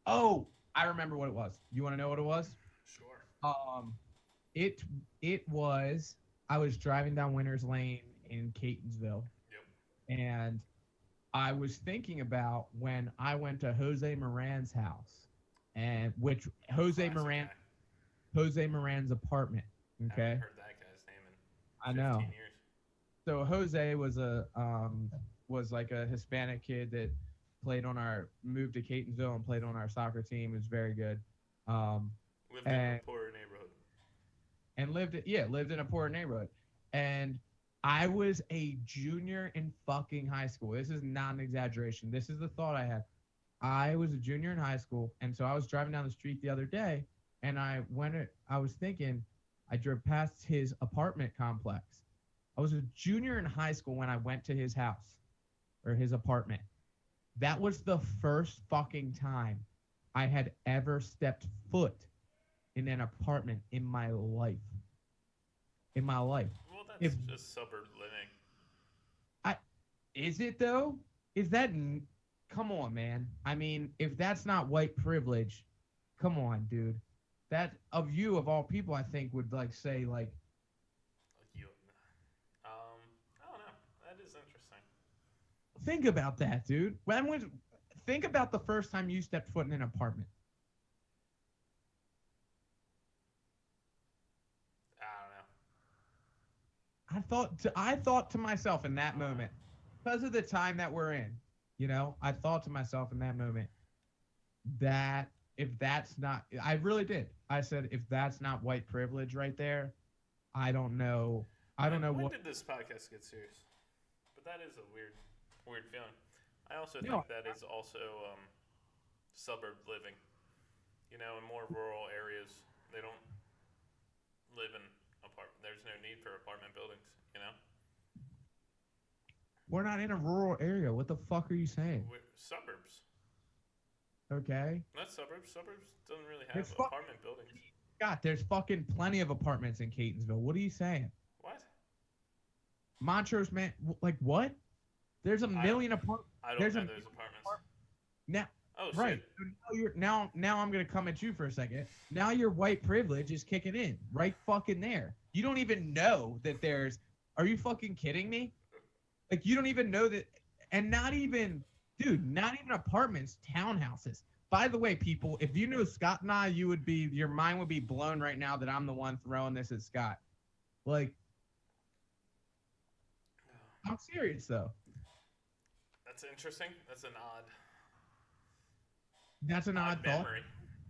Oh, I remember what it was. You want to know what it was? Sure. Um, it it was. I was driving down Winters Lane in Catonsville, Yep. and I was thinking about when I went to Jose Moran's house, and which Classic guy. Jose Moran's apartment. I Okay, haven't heard that guy's name I in know. 15 years. So Jose was like a Hispanic kid that played on our moved to Catonsville and played on our soccer team. He was very good. Um, Lived in a and poorer neighborhood. lived in a poor neighborhood. And I was a junior in fucking high school. This is not an exaggeration. This is the thought I had. I was a junior in high school, and so I was driving down the street the other day, and I was thinking, I drove past his apartment complex. I was a junior in high school when I went to his house or his apartment. That was the first fucking time I had ever stepped foot in an apartment in my life. In my life. Well, If that's just suburb living. I is it though? Is that come on, man? I mean, if that's not white privilege, come on, dude. That of you of all people, I think would like say like Like you. I don't know. That is interesting. think about that, dude. Think about the first time you stepped foot in an apartment. I don't know. I thought to myself in that moment, because of the time that we're in, I thought to myself in that moment that if that's not, I really did. I said, if that's not white privilege right there, I don't know. I don't know When what. did this podcast get serious? But that is a weird feeling. I also No, think that is also suburb living. You know, in more rural areas, they don't live in apartment. There's no need for apartment buildings. You know, we're not in a rural area. What the fuck are you saying? Suburbs. Okay. Not suburbs. Suburbs doesn't really have There's fuck- apartment buildings. God, there's fucking plenty of apartments in Catonsville. What are you saying? What? Montrose, man, like what? There's a million apartments. I don't There's know a those apartments. Now, Oh right. shit. So now I'm gonna come at you for a second. Now your white privilege is kicking in right fucking there. You don't even know that there's. Are you fucking kidding me? Like you don't even know that, and not even, dude, not even apartments, townhouses. By the way, people, if you knew Scott and I, your mind would be blown right now that I'm the one throwing this at Scott. Like, I'm serious though. That's interesting. That's an That's an odd thought. memory.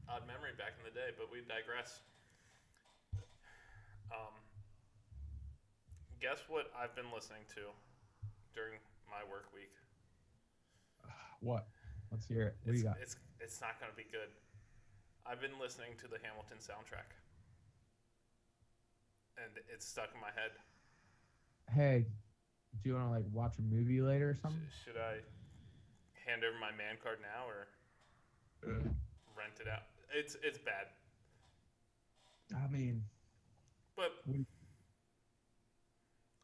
Odd memory back in the day, but we digress. Um, guess what I've been listening to during my work week? What? Let's hear it. What do It's you got? it's it's not gonna be good. I've been listening to the Hamilton soundtrack, and it's stuck in my head. Hey, do you want to like watch a movie later or something? Should I hand over my man card now or Uh, rent it out? It's bad, I mean, but we-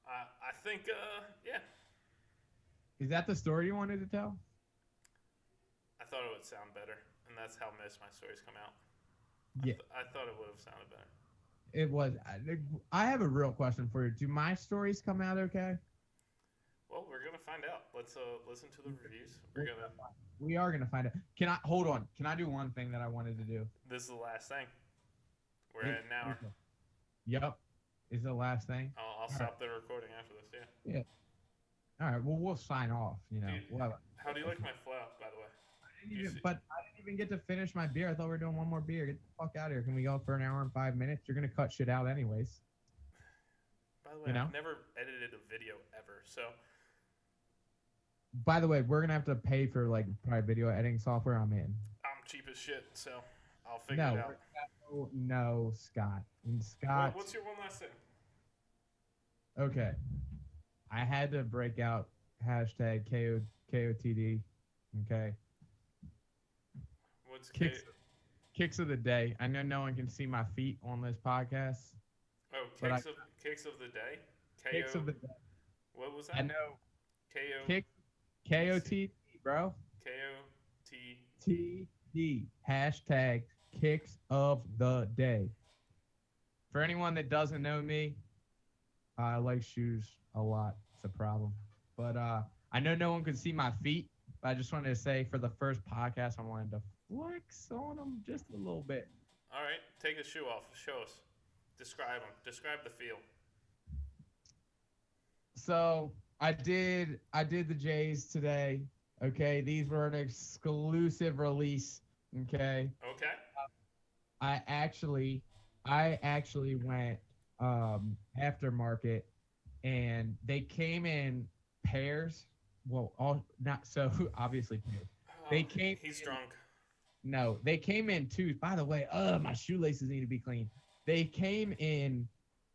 I think yeah, is that the story you wanted to tell? I thought it would sound better, and that's how most of my stories come out. Yeah, I thought it would have sounded better. it was. I have a real question for you. Do my stories come out okay? Well, we're gonna find out. Let's listen to the reviews. We're gonna. We are gonna find it. Can I hold on? Can I do one thing that I wanted to do? This is the last thing. We're at an hour. Yep. Is the last thing. I'll stop the recording after this. Yeah. Yeah. All right. Well, we'll sign off. You know. Dude, Well, how do you like my flow, by the way? but I didn't even get to finish my beer. I thought we were doing one more beer. Get the fuck out of here. Can we go for an hour and 5 minutes? You're gonna cut shit out anyways. By the way, You know? I've never edited a video ever, so By the way, we're gonna have to pay for like probably video editing software. I'm in. I'm cheap as shit. So I'll figure it out. No, Scott. And Scott. What's your one last thing? Okay. I had to break out hashtag KOTD. Okay. What's Kicks of the day. I know no one can see my feet on this podcast. Oh, kicks of the day. Kicks of the day. What was that? I know. KO. KOTD, bro. KOT. TD. Hashtag kicks of the day. For anyone that doesn't know me, I like shoes a lot. It's a problem. But I know no one could see my feet, but I just wanted to say for the first podcast, I wanted to flex on them just a little bit. All right, take a shoe off. Show us. Describe them. Describe the feel. So I did the Jays today. Okay, these were an exclusive release. Okay. Okay. I actually went aftermarket, and they came in pairs. Well, all not so obviously pairs. They came. He's drunk. No, they came in twos. By the way, my shoelaces need to be clean. They came in.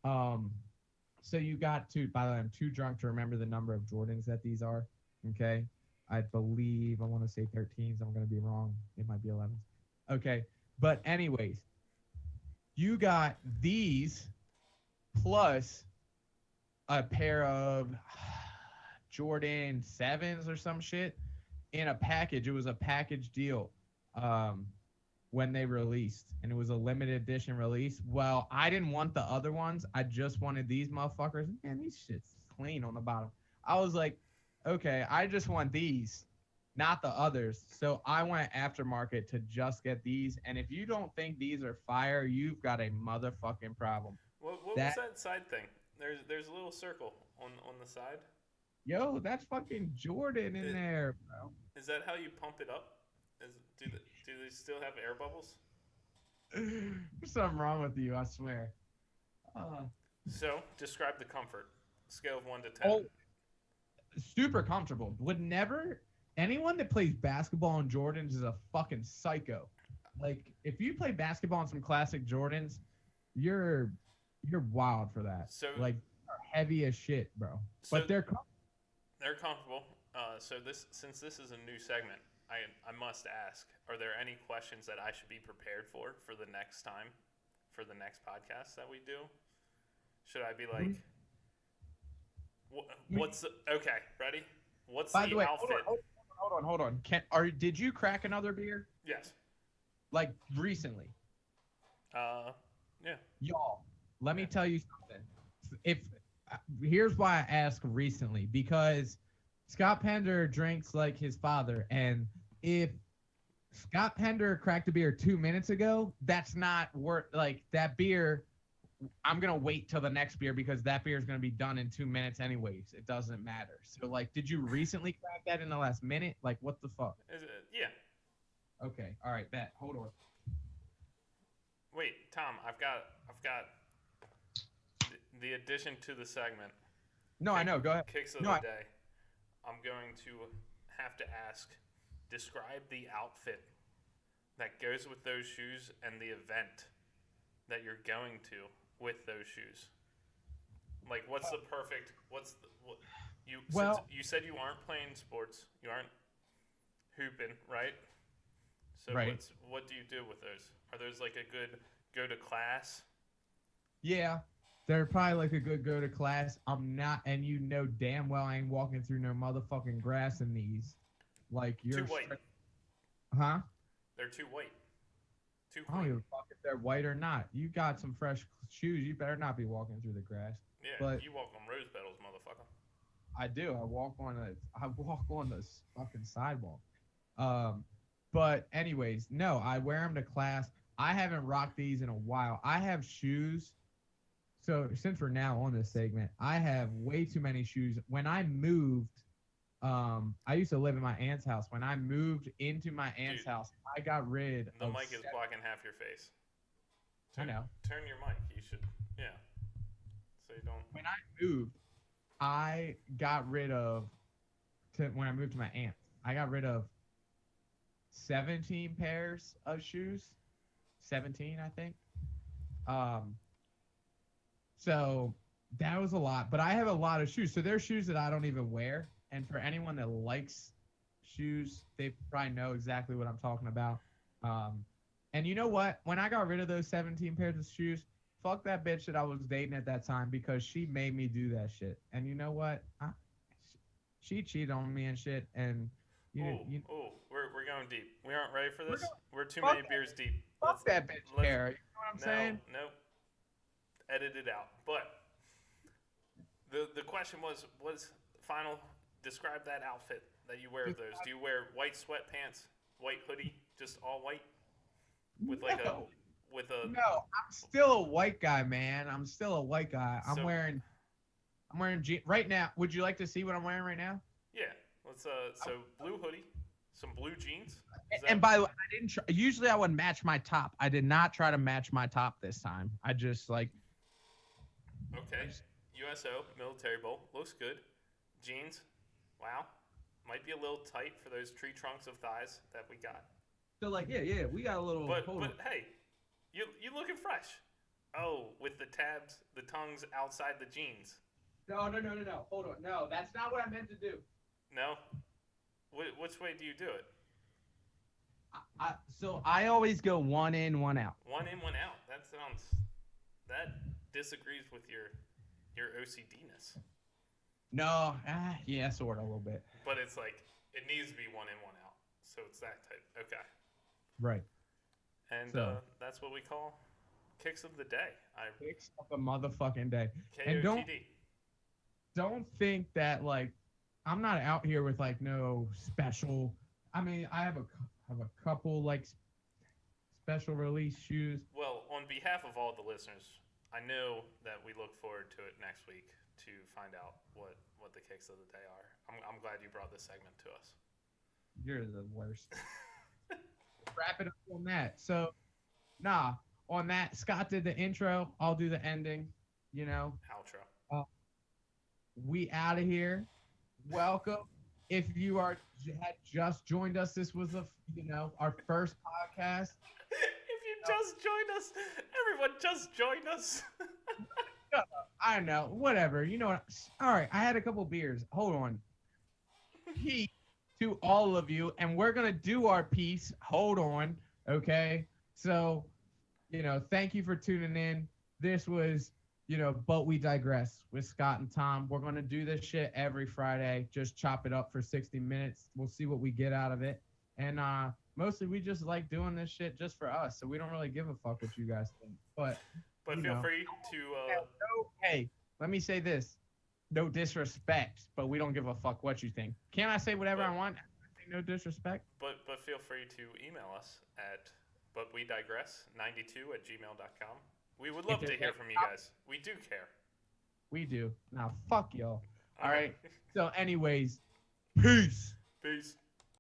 So you got two. By the way, I'm too drunk to remember the number of Jordans that these are. Okay, I believe I want to say 13s. I'm gonna be wrong. It might be 11s. Okay, but anyways, you got these plus a pair of Jordan 7s or some shit in a package. It was a package deal when they released, and it was a limited edition release. Well, I didn't want the other ones. I just wanted these motherfuckers. Man, these shit's clean on the bottom. I was like, okay, I just want these, not the others. So I went aftermarket to just get these. And if you don't think these are fire, you've got a motherfucking problem. What was that side thing? There's a little circle on the side. Yo, that's fucking Jordan in there, bro. Is that how you pump it up? Do they still have air bubbles? There's something wrong with you, I swear. So, describe the comfort. Scale of 1 to 10. Oh, super comfortable. Would never. Anyone that plays basketball in Jordans is a fucking psycho. Like, if you play basketball in some classic Jordans, you're wild for that. So, like, they're heavy as shit, bro. So but they're comfortable. They're comfortable. So since this is a new segment, I must ask: are there any questions that I should be prepared for the next time, for the next podcast that we do? Should I be like, what's the, okay? Ready? What's By the way, outfit? Hold on. Did you crack another beer? Yes. Like recently? Yeah. Y'all, let me tell you something. Here's why I ask recently, because Scott Pender drinks like his father, and if Scott Pender cracked a beer 2 minutes ago, that's not worth, like, that beer, I'm gonna wait till the next beer because that beer is gonna be done in 2 minutes anyways. It doesn't matter. So, like, did you recently crack that in the last minute? Like, what the fuck? Yeah. Okay, all right, bet. Hold on. Wait, Tom, I've got the addition to the segment. No, I know. Go ahead. Kicks of the day. I'm going to have to ask describe the outfit that goes with those shoes and the event that you're going to with those shoes. Like, what's the perfect? What's the what? Since Well, you said you aren't playing sports, you aren't hooping, right? So right. what do you do with those? Are those like a good go to class? Yeah, they're probably like a good go to class. I'm not, and you know damn well I ain't walking through no motherfucking grass in these. Like Too you're, white. huh? They're too white. Too I don't clean. give a fuck if they're white or not. You got some fresh shoes. You better not be walking through the grass. Yeah, But you walk on rose petals, motherfucker. I do. I walk on the fucking sidewalk. Um, but anyways, no, I wear them to class. I haven't rocked these in a while. I have shoes. So since we're now on this segment, I have way too many shoes. When I moved, I used to live in my aunt's house. When I moved into my aunt's Dude, house, I got rid the of. mic is blocking half your face. I Turn, know. turn your mic. You should, yeah. So you don't. When I moved, I got rid of. When I moved to my aunt's, I got rid of 17 pairs of shoes. 17, I think. Um, so that was a lot, but I have a lot of shoes. So there's shoes that I don't even wear. And for anyone that likes shoes, they probably know exactly what I'm talking about. Um, and you know what? When I got rid of those 17 pairs of shoes, fuck that bitch that I was dating at that time because she made me do that shit. And you know what? She cheated on me and shit. And We're going deep. We aren't ready for this. We're too fuck many beers deep. fuck that bitch, Kara. You know what I'm saying? No, edit it out. But the question was final. Describe that outfit that you wear with those. Do you wear white sweatpants, white hoodie, just all white, with like No. a No, I'm still a white guy, man. I'm still a white guy. I'm So- wearing jeans right now. Would you like to see what I'm wearing right now? yeah. Let's so blue hoodie, some blue jeans. And by the way, I didn't. Usually, I would match my top. I did not try to match my top this time. I just like. Okay. USO military bowl looks good. Jeans. Wow. Might be a little tight for those tree trunks of thighs that we got. So like, yeah, we got a little. But hey, you looking fresh. Oh, with the tabs, the tongues outside the jeans. No. Hold on. No, that's not what I meant to do. No? Which way do you do it? So I always go one in, one out. One in, one out. That disagrees with your OCDness. No, yeah, sort of a little bit. But it's like it needs to be one in, one out. So it's that type. Okay. Right. And So. that's what we call kicks of the day. Picks of the motherfucking day. KOTD. And don't think that like I'm not out here with like no special. I mean, I have a couple like special release shoes. Well, on behalf of all the listeners, I know that we look forward to it next week to find out what the kicks of the day are. I'm glad you brought this segment to us. You're the worst. Wrap it up on that. So, on that, Scott did the intro. I'll do the ending. You know, Outro. We out of here. Welcome. If you had just joined us, this was our first podcast. If you just joined us, everyone just joined us. I know, whatever. You know what? All right, I had a couple beers. Hold on. Peace to all of you, and we're gonna do our piece. Hold on, okay? So, thank you for tuning in. This was, But We Digress with Scott and Tom. We're gonna do this shit every Friday. Just chop it up for 60 minutes. We'll see what we get out of it. And mostly we just like doing this shit just for us, so we don't really give a fuck what you guys think. But feel free to. Hey, let me say this. No disrespect, but we don't give a fuck what you think. Can I say whatever I want? No disrespect. But feel free to email us at butwedigress92@gmail.com. We would love to hear from you guys. We do care. We do. Now, fuck y'all. All right. So, anyways, peace. Peace.